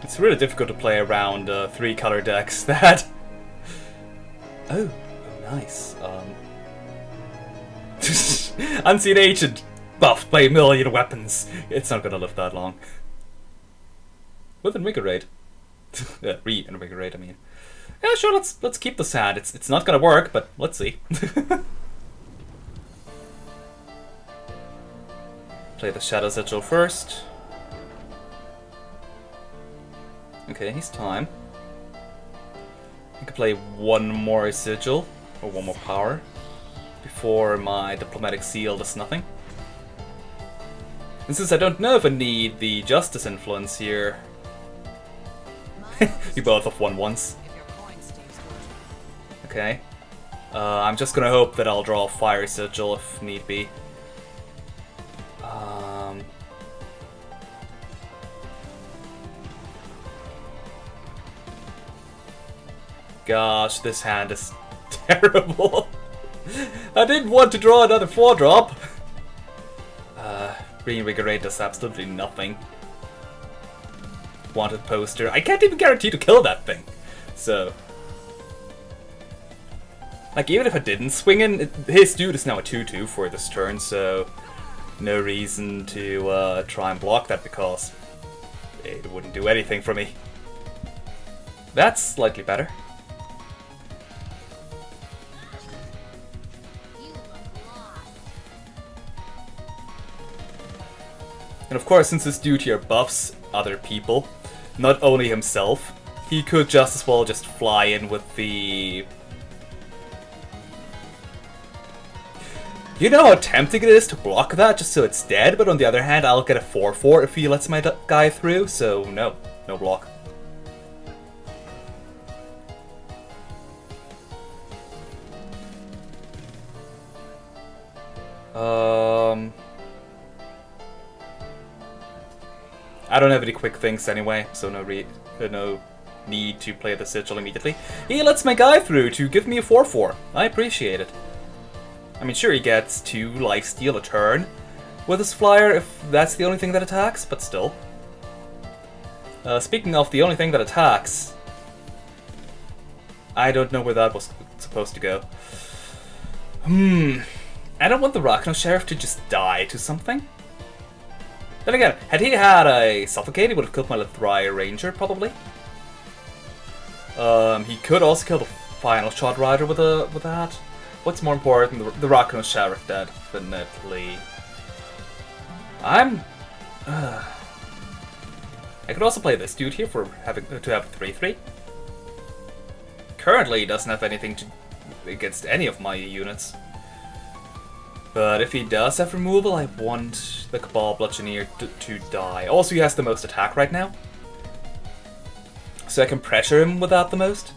It's really difficult to play around 3-color decks that... Oh, nice. Unseen Agent buffed by 1,000,000 weapons. It's not gonna live that long. With Invigorate. Reinvigorate, I mean. Yeah, sure, let's keep this hand. It's not gonna work, but let's see. Play the Shadow Sigil first. Okay, he's time. I could play one more Sigil, or one more power, before my Diplomatic Seal does nothing. And since I don't know if I need the Justice influence here... You both have won once. If your coin stays good. Okay. I'm just gonna hope that I'll draw a Fire Sigil if need be. Gosh, this hand is terrible. I didn't want to draw another 4-drop. Reinvigorate does absolutely nothing. Wanted Poster. I can't even guarantee to kill that thing. So... like, even if I didn't swing in, his dude is now a 2-2 for this turn, so... no reason to try and block that because... it wouldn't do anything for me. That's slightly better. And of course, since this dude here buffs other people, not only himself, he could just as well just fly in with the... You know how tempting it is to block that just so it's dead, but on the other hand, I'll get a 4-4 if he lets my guy through, so no block. I don't have any quick things anyway, so no need to play the Sigil immediately. He lets my guy through to give me a 4-4. I appreciate it. I mean, sure, he gets 2 lifesteal a turn with his flyer if that's the only thing that attacks, but still. Speaking of the only thing that attacks, I don't know where that was supposed to go. I don't want the Raknos Sheriff to just die to something. Then again, had he had a Suffocate, he would have killed my Lithria Ranger, probably. He could also kill the Final Shot Rider with that. What's more important, the Raknos Sheriff, definitely. I could also play this dude here for having to have 3-3. Currently, he doesn't have anything to against any of my units. But if he does have removal, I want the Cabal Bludgeoneer to die. Also, he has the most attack right now. So I can pressure him without the most.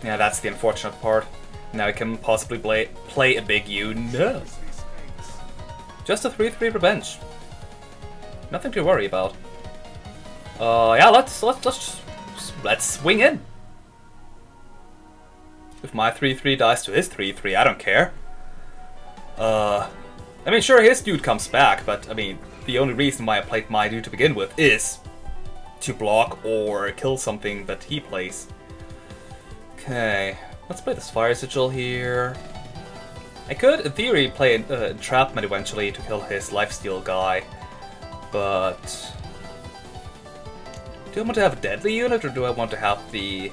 Yeah, that's the unfortunate part. Now I can possibly play a big U. No. Just a 3/3 revenge. Nothing to worry about. Yeah, let's swing in. If my 3/3 dies to his 3/3, I don't care. I mean, sure, his dude comes back, but I mean, the only reason why I played my dude to begin with is to block or kill something that he plays. Okay, let's play this Fire Sigil here. I could, in theory, play Entrapment eventually to kill his Lifesteal guy, but do I want to have a deadly unit, or do I want to have the...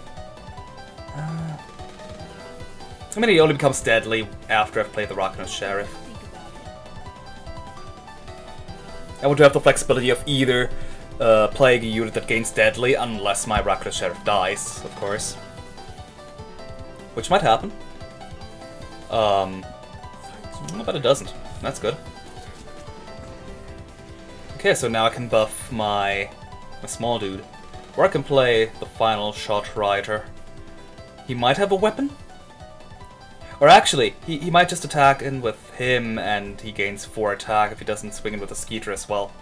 I mean, he only becomes deadly after I've played the Raknos Sheriff. I want to have the flexibility of either playing a unit that gains deadly, unless my Raknos Sheriff dies, of course. Which might happen. But it doesn't. That's good. Okay, so now I can buff my small dude. Or I can play the Final Shot Rider. He might have a weapon? Or actually, he might just attack in with him and he gains 4 attack if he doesn't swing in with a Skeeter as well.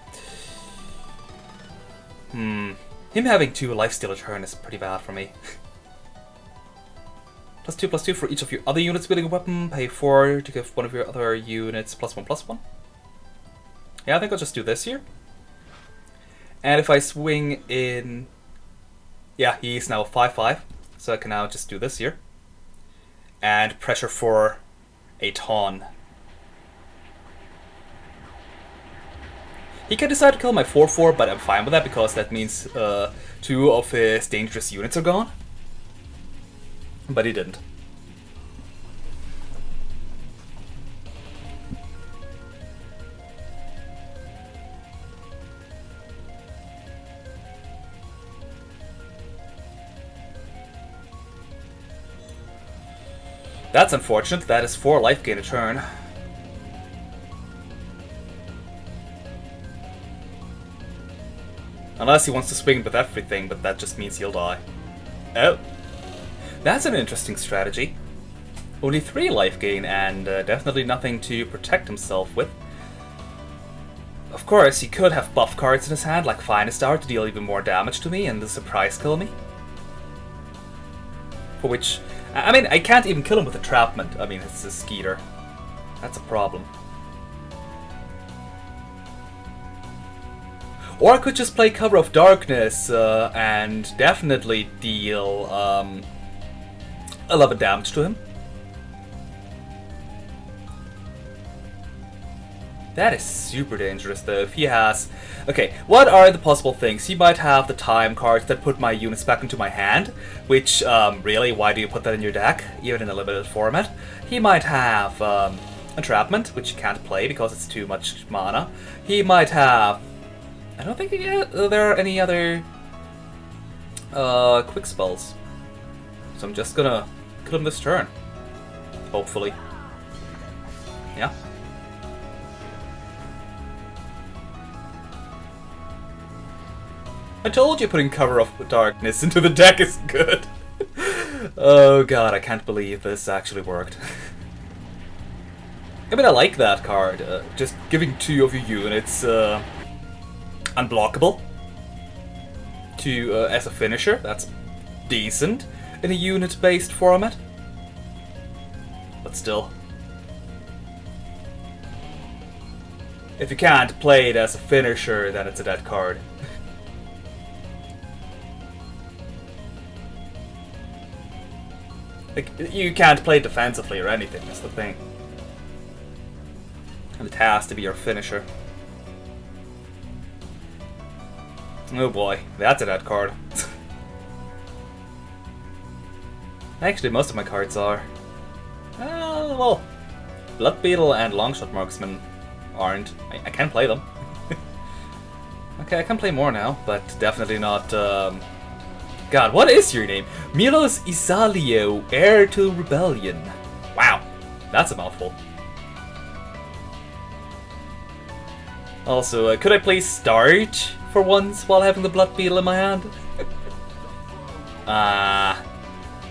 Him having 2 lifesteal a turn is pretty bad for me. +2/+2 for each of your other units wielding a weapon. Pay 4 to give one of your other units +1/+1. Yeah, I think I'll just do this here. And if I swing in... Yeah, he's now 5/5. So I can now just do this here. And pressure for a Ton. He can decide to kill my 4/4, but I'm fine with that because that means 2 of his dangerous units are gone. But he didn't. That's unfortunate. That is 4 life gain a turn. Unless he wants to swing with everything, but that just means he'll die. Oh. That's an interesting strategy. Only 3 life gain and definitely nothing to protect himself with. Of course, he could have buff cards in his hand, like Finest Hour, to deal even more damage to me and the surprise kill me. For which... I mean, I can't even kill him with Entrapment. I mean, it's a Skeeter. That's a problem. Or I could just play Cover of Darkness and definitely deal 11 damage to him. That is super dangerous though. If he has... Okay, what are the possible things? He might have the time cards that put my units back into my hand, which, really, why do you put that in your deck, even in a limited format? He might have Entrapment, which you can't play because it's too much mana. He might have... I don't think there are any other quick spells. So I'm just gonna kill him this turn. Hopefully. Yeah. I told you putting Cover of Darkness into the deck is good. Oh god, I can't believe this actually worked. I mean, I like that card. Just giving 2 of your units unblockable to as a finisher. That's decent in a unit-based format. But still. If you can't play it as a finisher, then it's a dead card. Like, you can't play defensively or anything, that's the thing. And it has to be your finisher. Oh boy, that's a dead card. Actually, most of my cards are. Well, Blood Beetle and Longshot Marksman aren't. I can play them. Okay, I can play more now, but definitely not God, what is your name? Milos Isalio, heir to rebellion. Wow, that's a mouthful. Also, could I please start for once while having the Blood Beetle in my hand?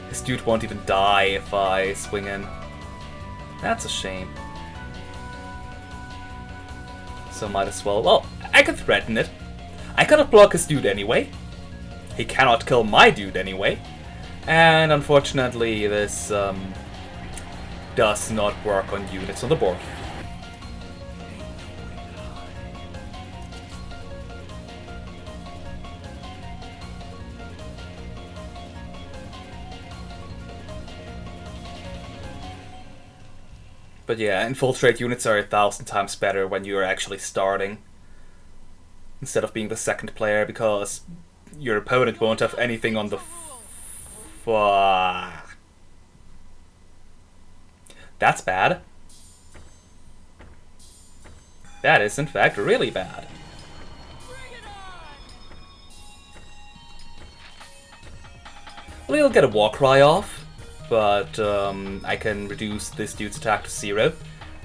This dude won't even die if I swing in. That's a shame. So might as well. Well, I could threaten it. I cannot block his dude anyway. He cannot kill my dude anyway. And unfortunately, this does not work on units on the board. But yeah, infiltrate units are 1,000 times better when you're actually starting, instead of being the second player, because your opponent won't have anything on the That's bad. That is, in fact, really bad. Well, he'll get a Warcry off, but I can reduce this dude's attack to 0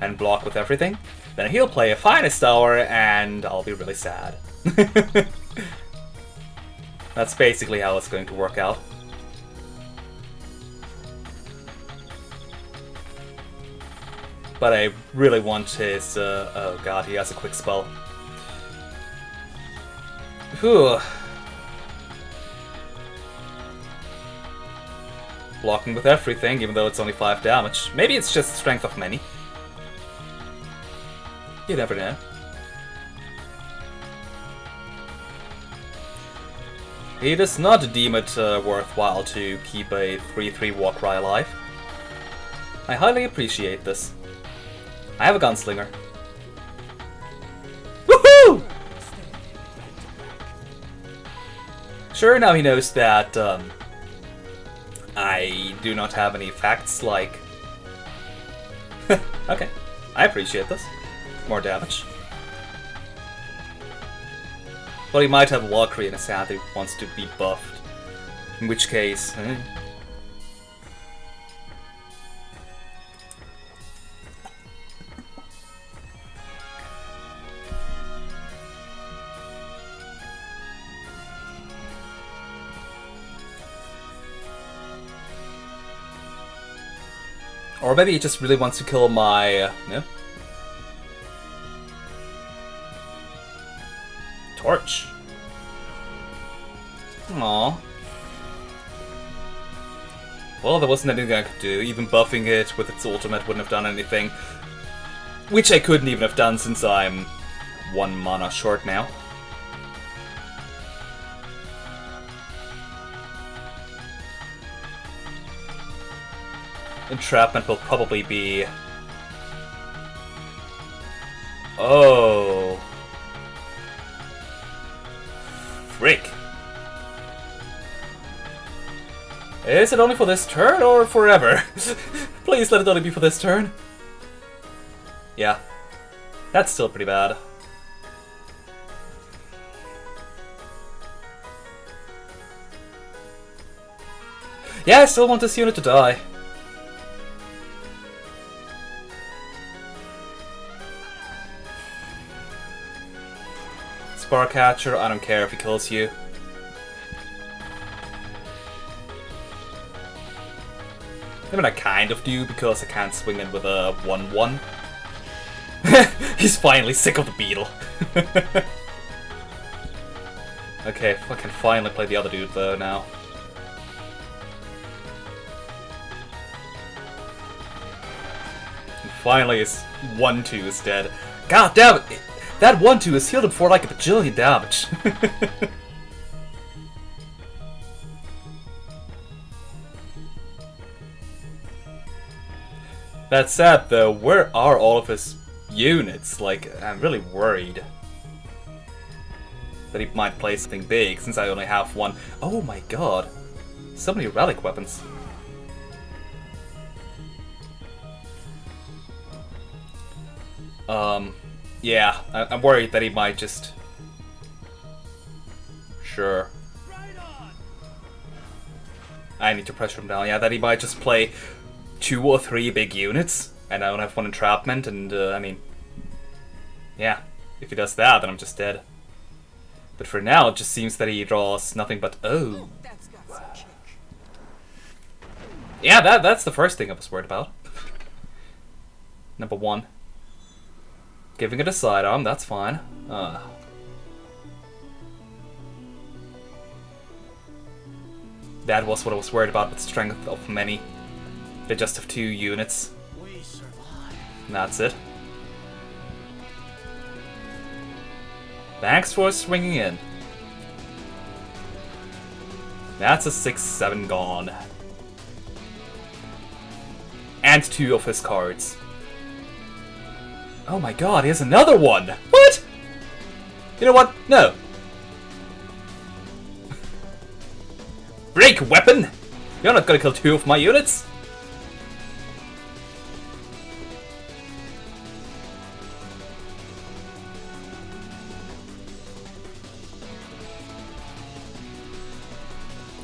and block with everything. Then he'll play a Finest Hour, and I'll be really sad. That's basically how it's going to work out. But I really want his... oh god, he has a quick spell. Whew. Blocking with everything, even though it's only 5 damage. Maybe it's just strength of many. You never know. He does not deem it worthwhile to keep a 3/3 Warcry alive. I highly appreciate this. I have a gunslinger. Woohoo! Sure, now he knows that I do not have any facts like... Okay, I appreciate this. More damage. Well, he might have Valkyrie in his hand that he wants to be buffed. In which case... Or maybe he just really wants to kill my... no? Torch. Aww. Well, there wasn't anything I could do. Even buffing it with its ultimate wouldn't have done anything. Which I couldn't even have done since I'm 1 mana short now. Entrapment will probably be... Oh... Frick. Is it only for this turn or forever? Please let it only be for this turn. Yeah. That's still pretty bad. Yeah, I still want this unit to die. Sparkcatcher, I don't care if he kills you. I mean, I kind of do, because I can't swing in with a 1/1. He's finally sick of the beetle. Okay, I can finally play the other dude, though, now. And finally, his 1/2 is dead. God damn it! That 1/2 has healed him for like a bajillion damage. That said, though, where are all of his units? Like, I'm really worried that he might play something big, since I only have one. Oh my god. So many relic weapons. Yeah, I'm worried that he might just... Sure. Right on. I need to pressure him down. Yeah, that he might just play 2 or 3 big units, and I don't have 1 entrapment, and I mean, yeah, if he does that, then I'm just dead. But for now, it just seems that he draws nothing but oh. That's got some kick. Yeah, that's the first thing I was worried about. Number 1. Giving it a sidearm, that's fine. That was what I was worried about with strength of many. They just have 2 units. We survived. And that's it. Thanks for swinging in. That's a 6-7 gone. And 2 of his cards. Oh my god, he has another one! What? You know what? No. Break, weapon! You're not gonna kill 2 of my units!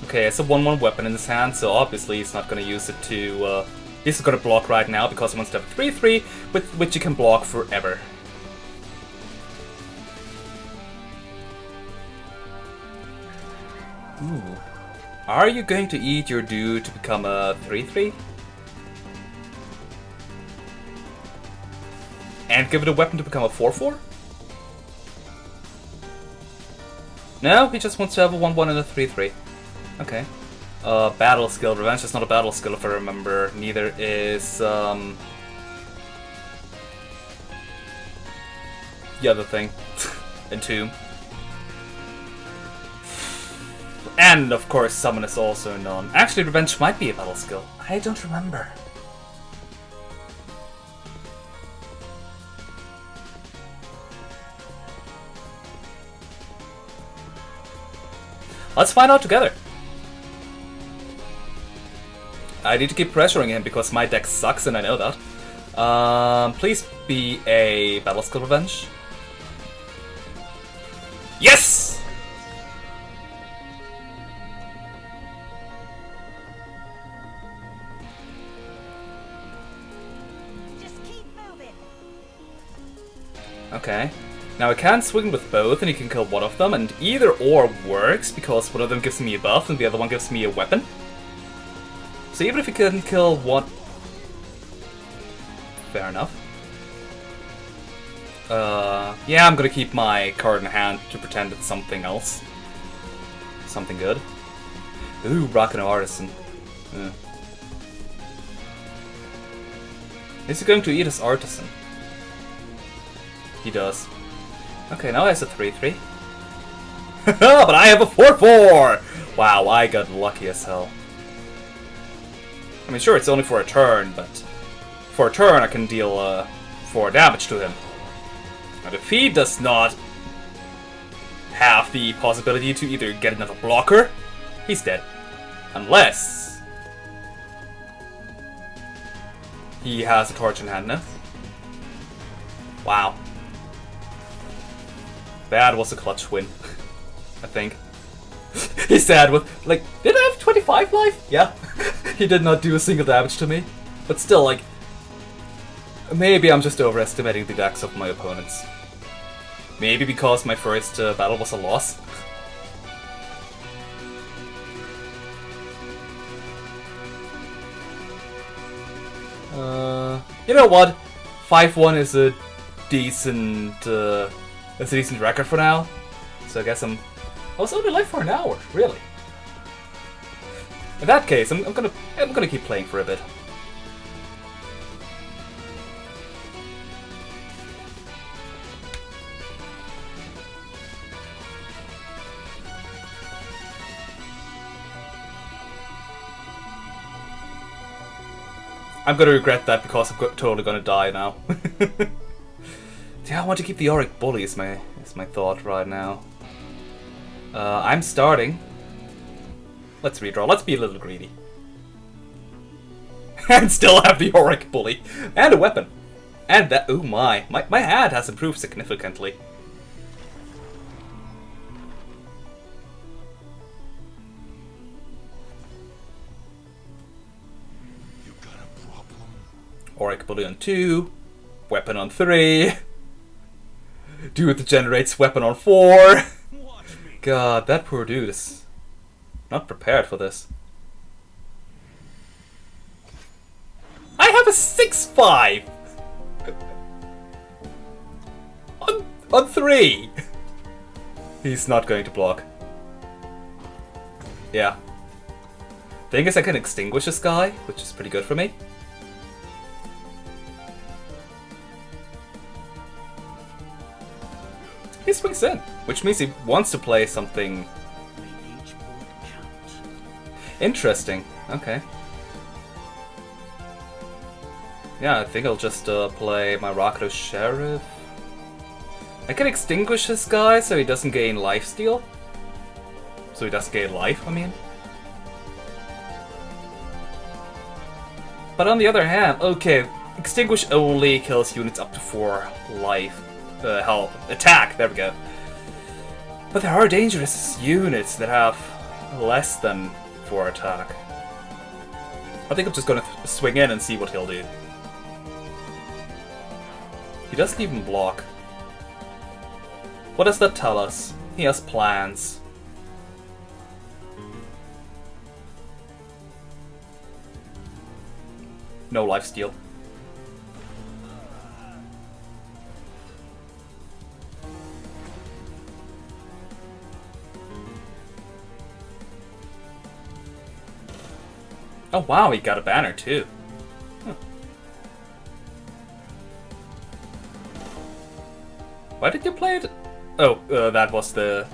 Okay, it's a 1-1 weapon in his hand, so obviously he's not gonna use it to, he's gonna block right now because he wants to have 3-3, with which he can block forever. Ooh. Are you going to eat your dude to become a 3-3? And give it a weapon to become a 4-4? No, he just wants to have a 1-1 and a 3-3. Okay. Battle skill. Revenge is not a battle skill if I remember. Neither is, the other thing. Entomb. And, of course, Summon is also none. Actually, Revenge might be a battle skill. I don't remember. Let's find out together. I need to keep pressuring him because my deck sucks and I know that. Please be a battle skill Revenge. Yes! Just keep moving. Okay. Now I can swing with both and he can kill one of them, and either or works because one of them gives me a buff and the other one gives me a weapon. So even if he can kill one... Fair enough. Yeah, I'm gonna keep my card in hand to pretend it's something else. Something good. Ooh, Rockin' Artisan. Is he going to eat his Artisan? He does. Okay, now he has a 3-3. But I have a 4-4! Wow, I got lucky as hell. I mean, sure, it's only for a turn, but... For a turn, I can deal 4 damage to him. And if he does not have the possibility to either get another blocker, he's dead. Unless... he has a torch in hand now. Wow. That was a clutch win, I think. He's sad with, like, did I have 25 life? Yeah. He did not do a single damage to me. But still, like, maybe I'm just overestimating the decks of my opponents. Maybe because my first battle was a loss. You know what? 5-1 is a decent, that's a decent record for now. So I guess I was only live for an hour, really. In that case, I'm gonna keep playing for a bit. I'm gonna regret that because I'm totally gonna die now. Yeah, I want to keep the Auric Bully is my thought right now. I'm starting. Let's redraw. Let's be a little greedy. And still have the Auric Bully. And a weapon. And that... Oh my hand has improved significantly. Auric Bully on 2. Weapon on 3. Dude generates weapon on 4. Watch me. God, that poor dude is not prepared for this. I have a 6-5! on 3! He's not going to block. Yeah. Thing is, I can extinguish this guy, which is pretty good for me. He swings in, which means he wants to play something Make each point count. interesting. Okay. Yeah, I think I'll just play my Rakdos Sheriff. I can extinguish this guy so he doesn't gain lifesteal. So he doesn't gain life, I mean. But on the other hand, okay, extinguish only kills units up to 4 life. Health. Attack, there we go. But there are dangerous units that have less than 4 attack. I think I'm just gonna swing in and see what he'll do. He doesn't even block. What does that tell us? He has plans. No lifesteal. Oh wow, he got a banner too. Huh. Why did you play it? Oh, that was the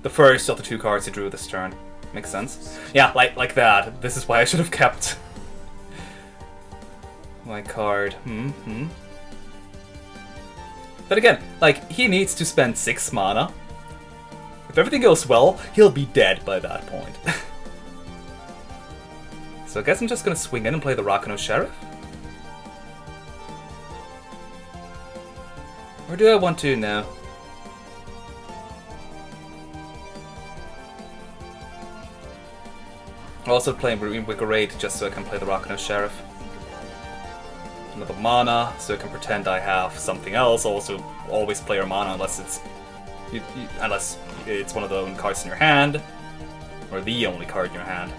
first of the 2 cards he drew this turn. Makes sense. Yeah, like that. This is why I should have kept my card. But again, like, he needs to spend 6 mana. If everything goes well, he'll be dead by that point. So I guess I'm just gonna swing in and play the Rakdos Sheriff. Or do I want to now? I'm also playing Reinvigorate just so I can play the Rakdos Sheriff. Another mana, so I can pretend I have something else. Also, always play your mana unless it's one of the only cards in your hand, or the only card in your hand,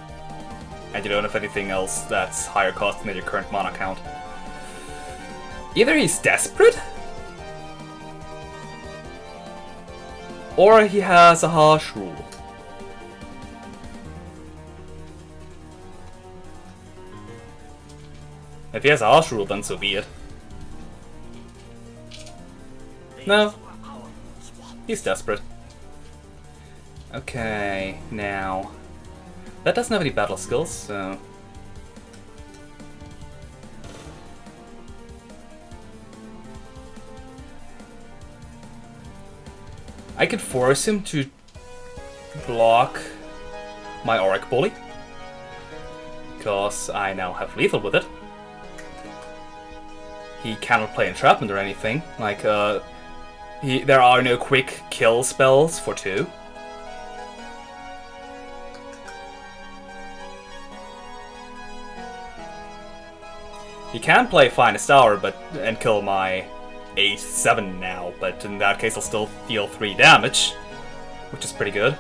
and you don't have anything else that's higher cost than your current mana count. Either he's desperate, or he has a harsh rule. If he has a harsh rule, then so be it. No. He's desperate. Okay, now... That doesn't have any battle skills, so... I could force him to block my Auric Bully, because I now have lethal with it. He cannot play entrapment or anything. Like, there are no quick kill spells for 2. He can play Finest Hour and kill my 8/7 now, but in that case I'll still deal 3 damage, which is pretty good.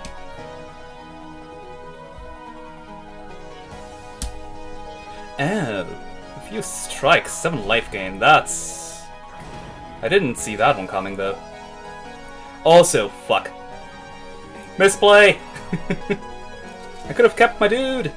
Oh, if you strike 7 life gain, that's... I didn't see that one coming though. Also, fuck. Misplay! I could have kept my dude!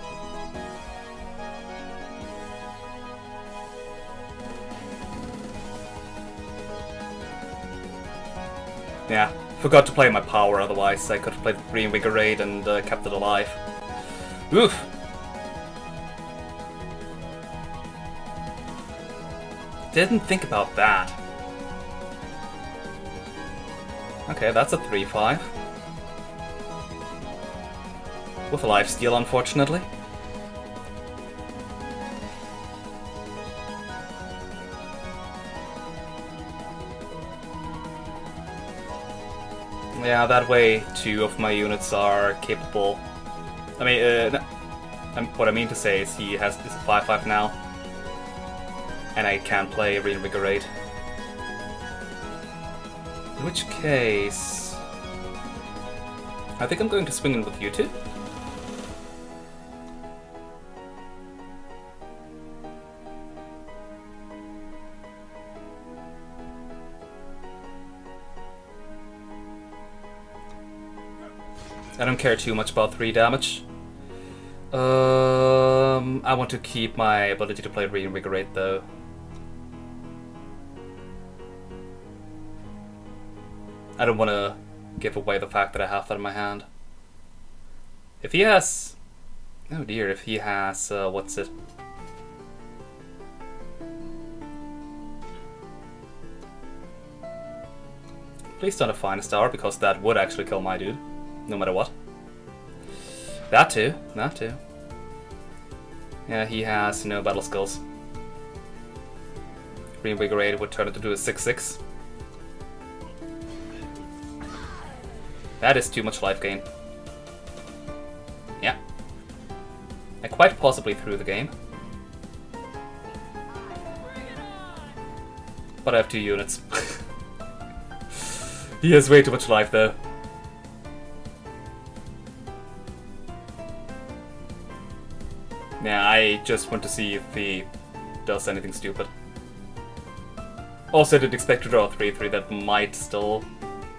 Yeah, forgot to play my power, otherwise I could have played Reinvigorate and kept it alive. Oof! Didn't think about that. Okay, that's a 3/5. With a lifesteal, unfortunately. Yeah, that way 2 of my units are capable. I mean, what I mean to say is he is a 5/5 now. and I can't play Reinvigorate. In which case, I think I'm going to swing in with you two. I don't care too much about 3 damage. I want to keep my ability to play Reinvigorate though. I don't want to give away the fact that I have that in my hand. If he has... Oh dear, if he has... what's it? Please don't have Finest Hour, because that would actually kill my dude. No matter what. That too. That too. Yeah, he has no battle skills. Reinvigorate would turn it into a 6/6. That is too much life gain. Yeah. I quite possibly threw the game. But I have 2 units. He has way too much life though. Yeah, I just want to see if he does anything stupid. Also, I didn't expect to draw a 3/3 that might still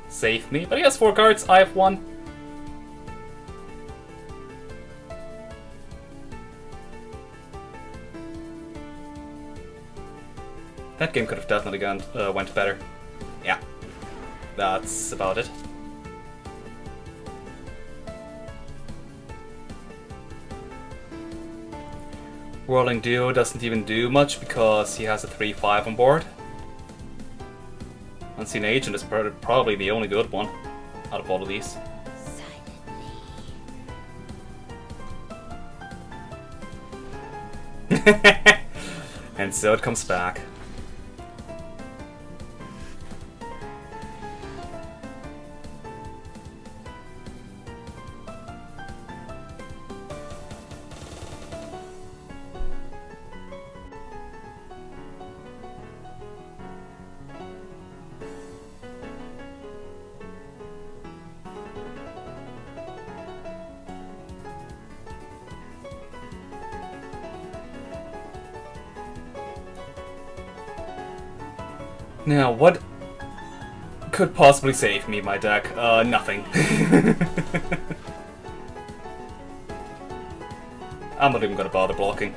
save me, but he has 4 cards, I have 1. That game could have definitely went better. Yeah, that's about it. Whirling Duo doesn't even do much because he has a 3/5 on board. Unseen Agent is probably the only good one out of all of these. And so it comes back. Now, what could possibly save me, my deck? Nothing. I'm not even gonna bother blocking.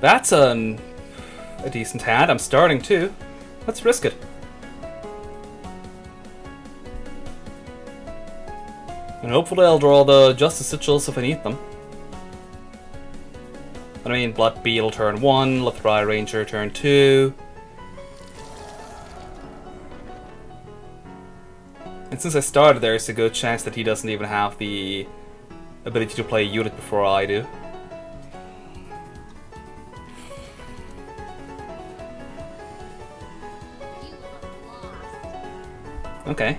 That's a decent hand. I'm starting too. Let's risk it. And hopefully I'll draw the Justice Sigils if I need them. I mean, Blood Beetle turn 1, Lethrai Ranger turn 2. And since I started, there's a good chance that he doesn't even have the ability to play a unit before I do. Okay.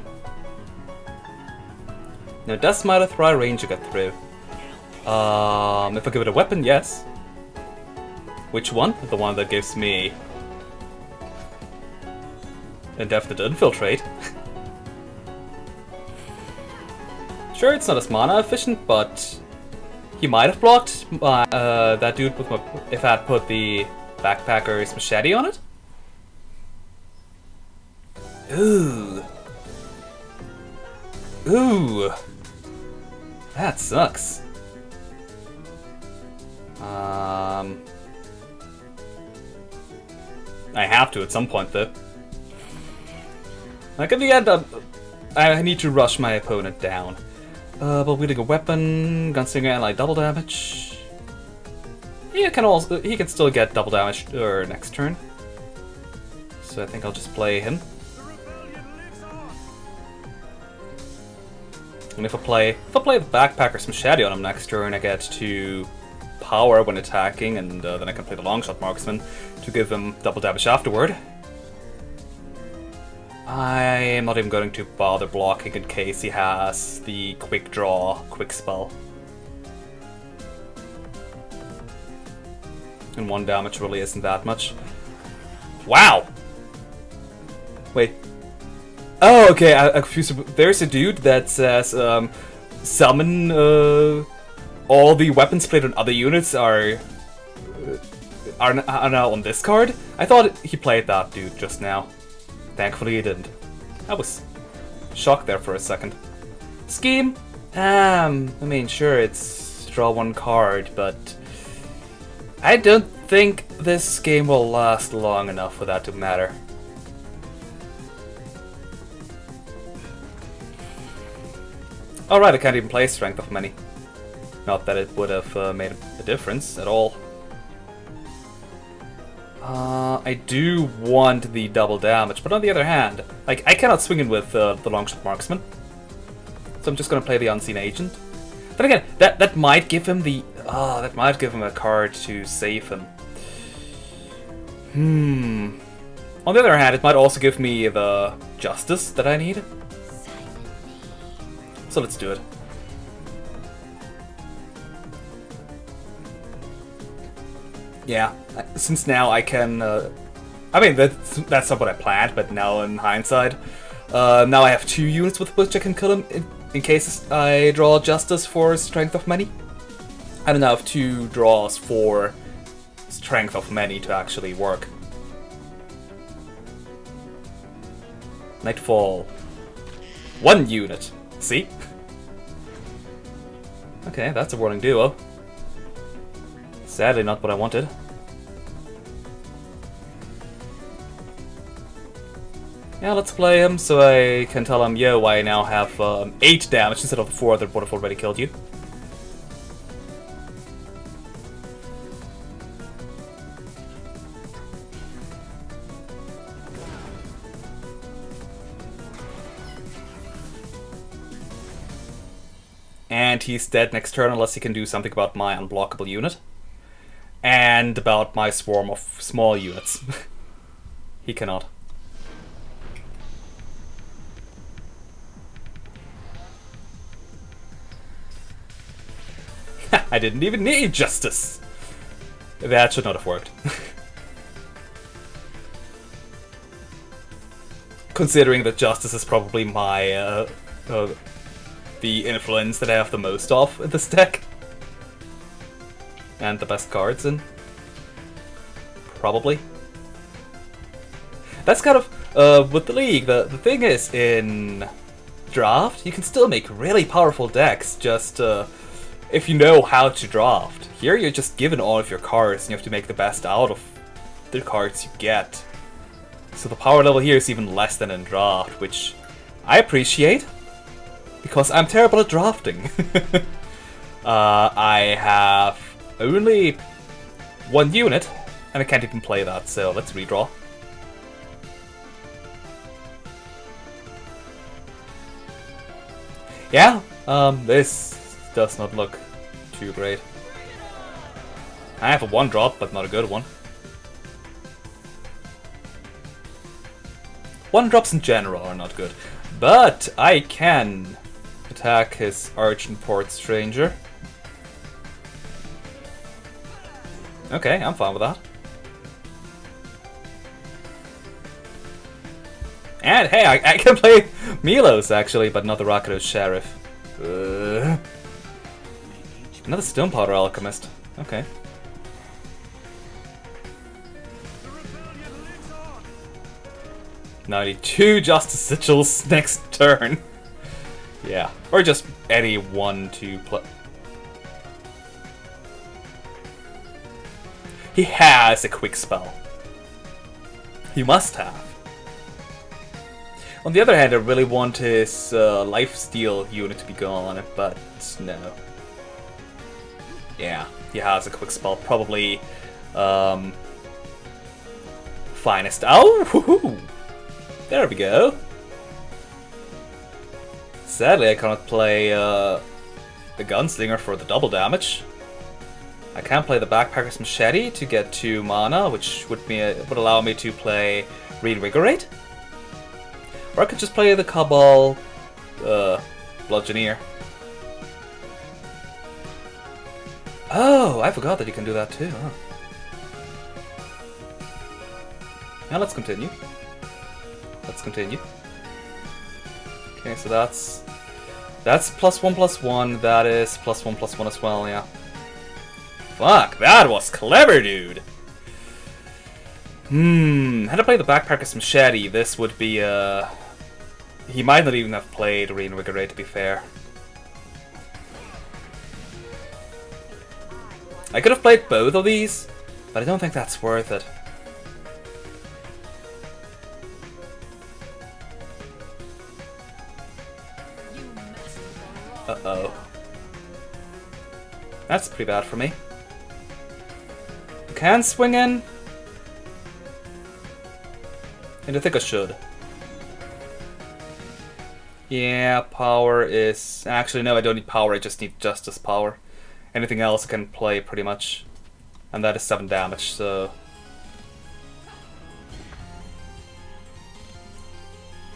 Now, does my Lethrai Ranger get through? If I give it a weapon, yes. Which one? The one that gives me Indefinite Infiltrate. Sure, it's not as mana efficient, but he might have blocked that dude with my, if I had put the Backpacker's Machete on it. Ooh. Ooh. That sucks. I have to at some point, though. Like, in the end, I need to rush my opponent down. But wielding a weapon, gunslinger ally double damage. He can still get double damage next turn. So I think I'll just play him. And if I play the Backpacker's Machete on him next turn, I get to power when attacking, and then I can play the Longshot Marksman to give him double damage afterward. I am not even going to bother blocking in case he has the quick draw, quick spell. And 1 damage really isn't that much. Wow! Wait. Oh, okay, I confused. There's a dude that says, summon, all the weapons played on other units are now on this card. I thought he played that dude just now. Thankfully he didn't. I was shocked there for a second. Scheme? I mean, sure, it's draw 1 card, but I don't think this game will last long enough for that to matter. Alright, I can't even play Strength of Many. Not that it would have made a difference at all. I do want the double damage, but on the other hand, like, I cannot swing in with the Longshot Marksman. So I'm just gonna play the Unseen Agent. Then again, that might give him the... that might give him a card to save him. On the other hand, it might also give me the Justice that I need. So let's do it. Yeah, since now I can... I mean, that's not what I planned, but now in hindsight, now I have 2 units with which I can kill him in case I draw Justice for Strength of Many. I don't now have 2 draws for Strength of Many to actually work. Nightfall. 1 unit. See? Okay, that's a Whirling Duo. Sadly not what I wanted. Yeah, let's play him so I can tell him, yo, I now have 8 damage instead of 4 that would have already killed you. And he's dead next turn unless he can do something about my unblockable unit. And about my swarm of small units. He cannot. I didn't even need Justice! That should not have worked. Considering that Justice is probably my, the influence that I have the most of in this deck. And the best cards in. Probably. That's kind of, with the League, the thing is, in Draft, you can still make really powerful decks, just, if you know how to draft. Here you're just given all of your cards and you have to make the best out of the cards you get. So the power level here is even less than in Draft, which I appreciate, because I'm terrible at drafting. I have only 1 unit, and I can't even play that, so let's redraw. Yeah, this does not look too great. I have a 1-drop, but not a good one. 1-drops in general are not good, but I can attack his Argent Port Stranger. Okay, I'm fine with that. And hey, I can play Milos actually, but not the Rakdos Sheriff. Another Stone Powder Alchemist. Okay. Now I need 2 Justice Sigils next turn. Yeah, or just any one to play. He has a quick spell. He must have. On the other hand, I really want his lifesteal unit to be gone, but no. Yeah, he has a quick spell. Probably finest. Oh, woohoo! There we go. Sadly, I cannot play the Gunslinger for the double damage. I can play the Backpacker's Machete to get 2 mana, which would allow me to play Reinvigorate. Or I could just play the Cabal Bludgeoneer. Oh, I forgot that you can do that too, huh? Now let's continue. Let's continue. Okay, so that's +1/+1. That is +1/+1 as well, yeah. Fuck, that was clever, dude! Had I played the Backpacker's Machete, this would be, he might not even have played Reinvigorate, to be fair. I could have played both of these, but I don't think that's worth it. Uh-oh. That's pretty bad for me. Can swing in? And I think I should. Yeah, power is... Actually, no, I don't need power, I just need justice power. Anything else I can play, pretty much. And that is 7 damage, so...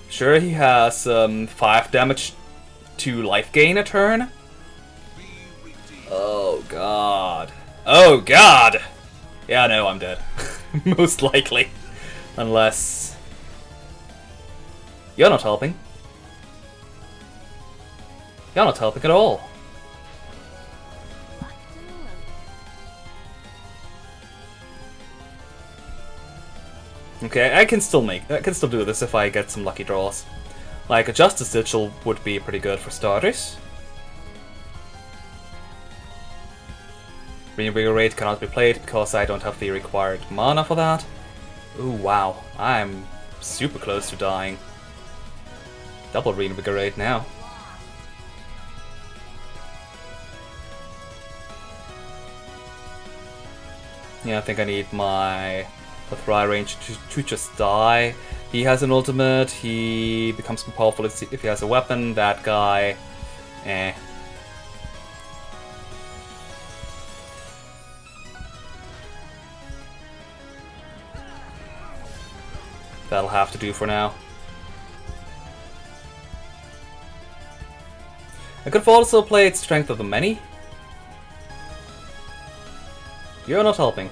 Sure, he has 5 damage to life gain a turn. Oh god. Oh god! Yeah, no, I'm dead. Most likely. Unless... You're not helping. You're not helping at all. Okay, I can still do this if I get some lucky draws. Like, a Justice Sigil would be pretty good for starters. Reinvigorate cannot be played because I don't have the required mana for that. Ooh, wow. I'm super close to dying. Double Reinvigorate now. Yeah, I think I need my Thry range to just die. He has an ultimate, he becomes more powerful if he has a weapon. That guy, eh. That'll have to do for now. I could have also played Strength of the Many. You're not helping.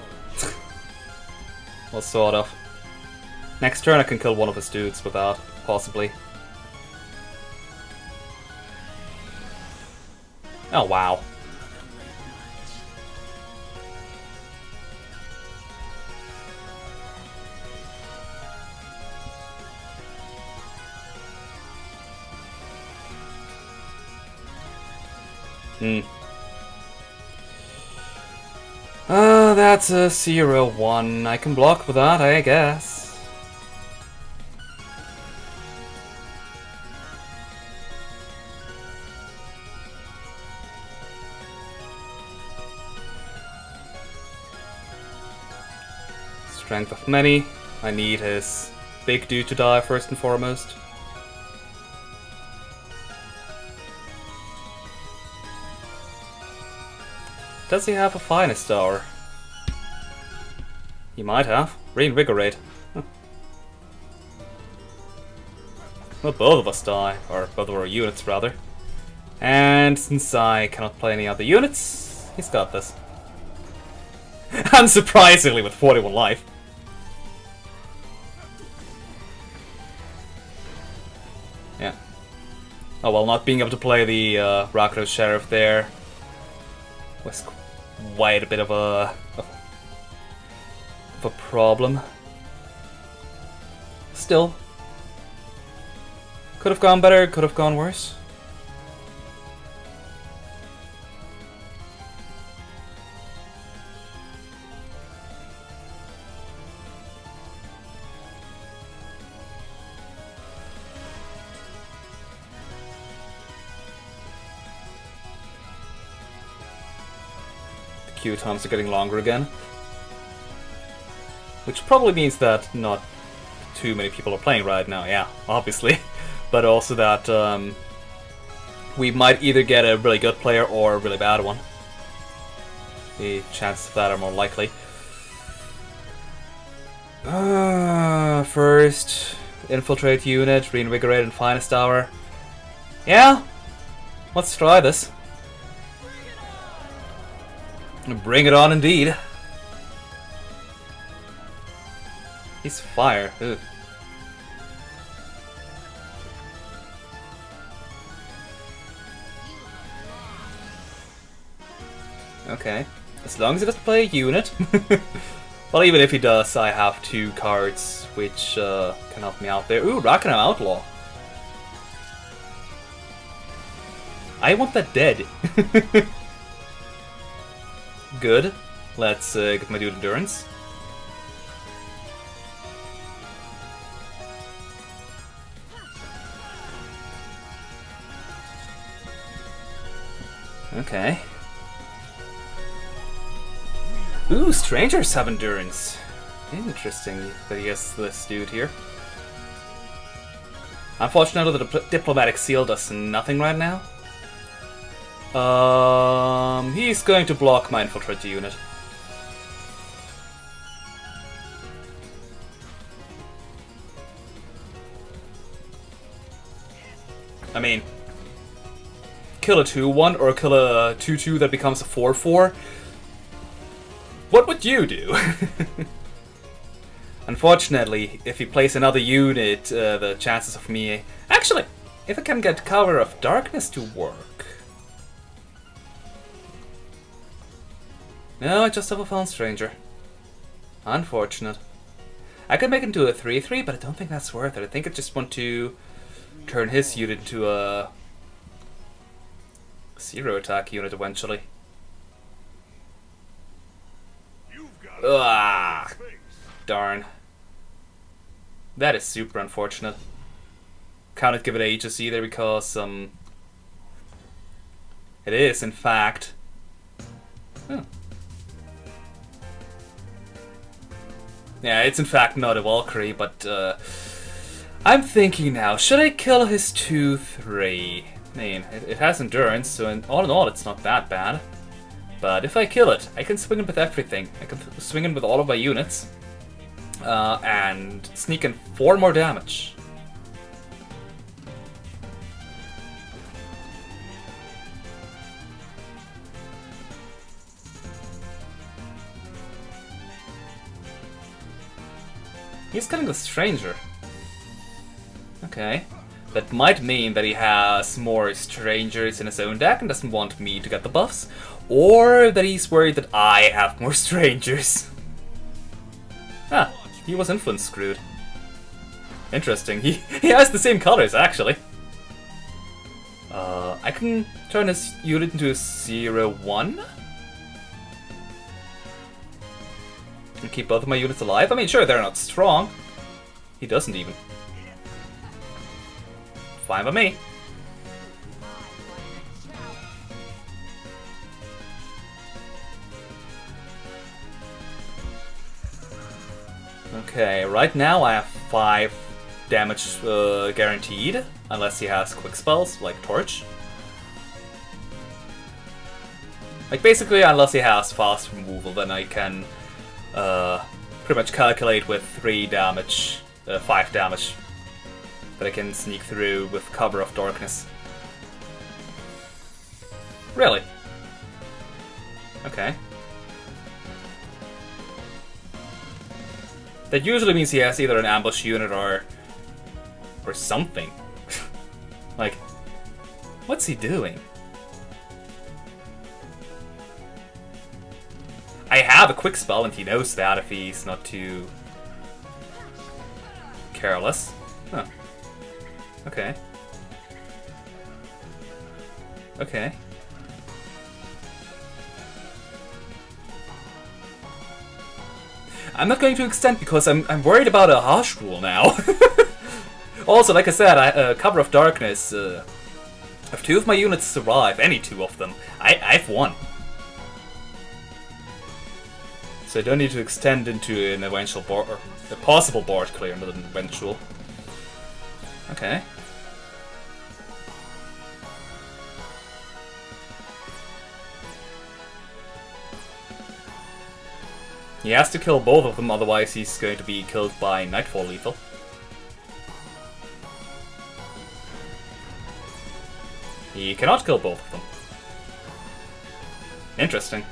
Well, sort of. Next turn I can kill one of his dudes with that, possibly. Oh, wow. That's a 0-1. I can block with that, I guess. Strength of Many. I need his big dude to die first and foremost. Does he have a Finest Hour? He might have. Reinvigorate. Huh. Well, both of us die. Or both of our units, rather. And since I cannot play any other units, he's got this. Unsurprisingly, with 41 life. Yeah. Oh well, not being able to play the Rakdos Sheriff there was quite a bit of a problem. Still, could have gone better, could have gone worse. queue times are getting longer again. Which probably means that not too many people are playing right now, yeah, obviously. But also that we might either get a really good player or a really bad one. The chances of that are more likely. First, infiltrate unit, reinvigorate in finest hour. Yeah, let's try this. Bring it on indeed. He's fire. Ugh. Okay. As long as he doesn't play a unit. Well, even if he does, I have 2 cards which can help me out there. Ooh, Rackham Outlaw. I want that dead. Good. Let's get my dude Endurance. Okay. Ooh, strangers have endurance. Interesting that he has this dude here. Unfortunately, the diplomatic seal does nothing right now. He's going to block my infiltrate unit. I mean, kill a 2-1 or kill a 2-2 that becomes a 4-4. What would you do? Unfortunately, if he plays another unit, the chances of me... Actually, if I can get Cover of Darkness to work... No, I just have a Fallen Stranger. Unfortunate. I could make him do a 3-3, but I don't think that's worth it. I think I just want to turn his unit into a 0 attack unit eventually. Ugh, darn. That is super unfortunate. Can't give it Aegis either because it is in fact. Oh. Yeah, it's in fact not a Valkyrie, but I'm thinking now, should I kill his 2-3? I mean, it has endurance, so all in all it's not that bad. But if I kill it, I can swing it with everything. I can swing it with all of my units. And sneak in 4 more damage. He's killing the stranger. Okay. That might mean that he has more strangers in his own deck and doesn't want me to get the buffs. Or that he's worried that I have more strangers. Ah, he was influence screwed. Interesting, he has the same colors actually. I can turn his unit into a 0-1. And keep both of my units alive. I mean, sure, they're not strong. He doesn't even. Fine by me. Okay, right now I have 5 damage guaranteed, unless he has quick spells, like Torch. Like, basically, unless he has fast removal, then I can pretty much calculate with 3 damage, 5 damage, that I can sneak through with Cover of Darkness. Really? Okay. That usually means he has either an ambush unit or something. Like, what's he doing? I have a quick spell and he knows that if he's not too careless. Huh. Okay. Okay. I'm not going to extend because I'm worried about a harsh rule now. Also, like I said, Cover of Darkness. If 2 of my units survive, any 2 of them, I've won. So I don't need to extend into an eventual board, or a possible board clear, not an eventual. Okay. He has to kill both of them, otherwise he's going to be killed by Nightfall Lethal. He cannot kill both of them. Interesting.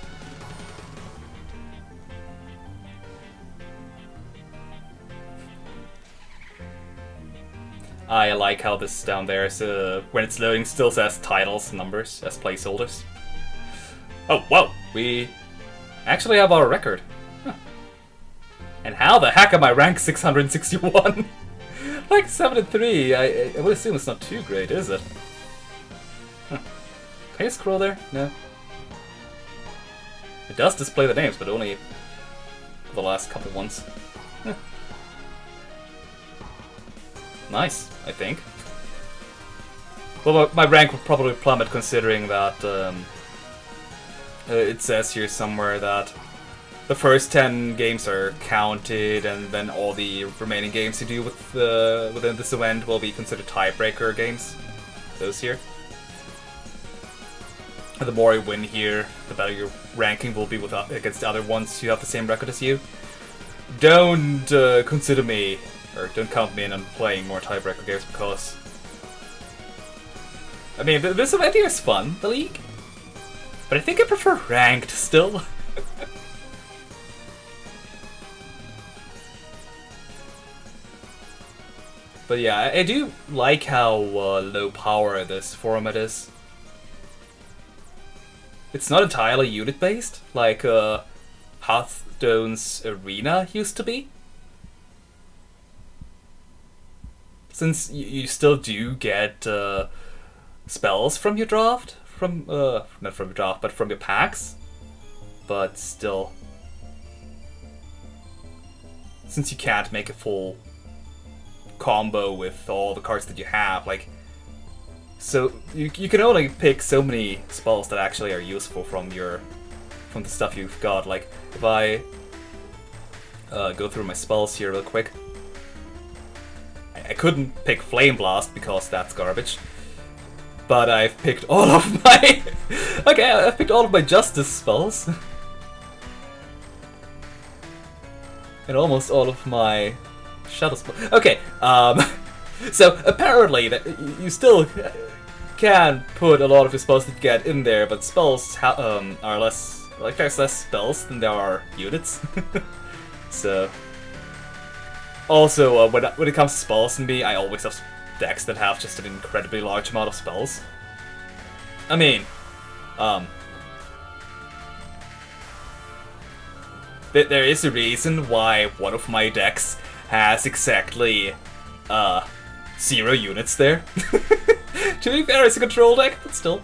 I like how this down there, when it's loading, still says titles, numbers as placeholders. Oh, whoa! We actually have our record. Huh. And how the heck am I ranked 661? Like 7 and 3. I would assume it's not too great, is it? Huh. Can you scroll there? No. It does display the names, but only for the last couple ones. Huh. Nice, I think. Well, my rank would probably plummet considering that it says here somewhere that the first 10 games are counted, and then all the remaining games you do with within this event will be considered tiebreaker games. Those here. And the more you win here, the better your ranking will be against the other ones who have the same record as you. Don't consider me, or don't count me in on playing more tiebreaker games, because I mean, this event here is fun, the league, but I think I prefer ranked still. But yeah, I do like how low power this format is. It's not entirely unit based, like Hearthstone's Arena used to be. Since you still do get spells from your draft, not from your draft, but from your packs, but still, since you can't make a full combo with all the cards that you have, like, so you can only pick so many spells that actually are useful from the stuff you've got. Like, if I go through my spells here real quick, I couldn't pick Flame Blast because that's garbage. But I've picked all of my okay, I've picked all of my Justice spells. And almost all of my Shadow spells. Okay, so apparently that you still can put a lot of your spells that you get in there, but spells are less, like, there's less spells than there are units. So also, when it comes to spells in me, I always have decks that have just an incredibly large amount of spells. I mean, there is a reason why one of my decks has exactly 0 units there. To be fair, it's a control deck, but still.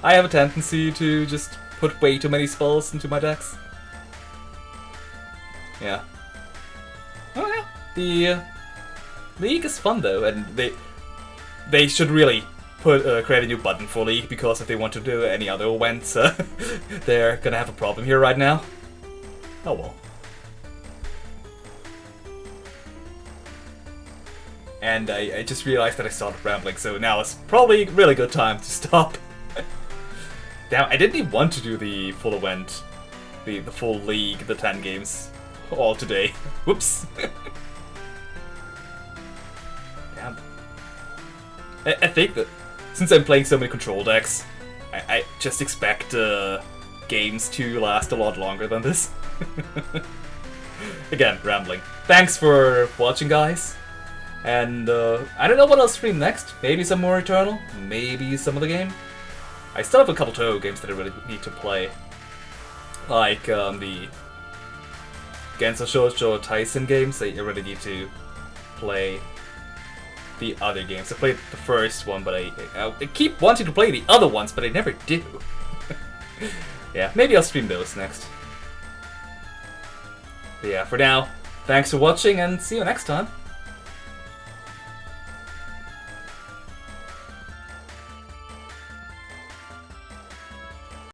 I have a tendency to just put way too many spells into my decks. Yeah. Oh yeah. The League is fun though, and they should really create a new button for League, because if they want to do any other events, they're gonna have a problem here right now. Oh well. And I just realized that I started rambling, so now it's probably a really good time to stop. Damn, I didn't even want to do the full event, the full League, the 10 games, all today. Whoops. Damn. I think that since I'm playing so many control decks, I just expect games to last a lot longer than this. Again, rambling. Thanks for watching, guys. And I don't know what I'll stream next. Maybe some more Eternal, maybe some of the game. I still have a couple Toho games that I really need to play. Like the Gensou Shoujo Tyson games. I really need to play the other games. I played the first one, but I keep wanting to play the other ones, but I never do. Yeah, maybe I'll stream those next. But yeah, for now, thanks for watching and see you next time.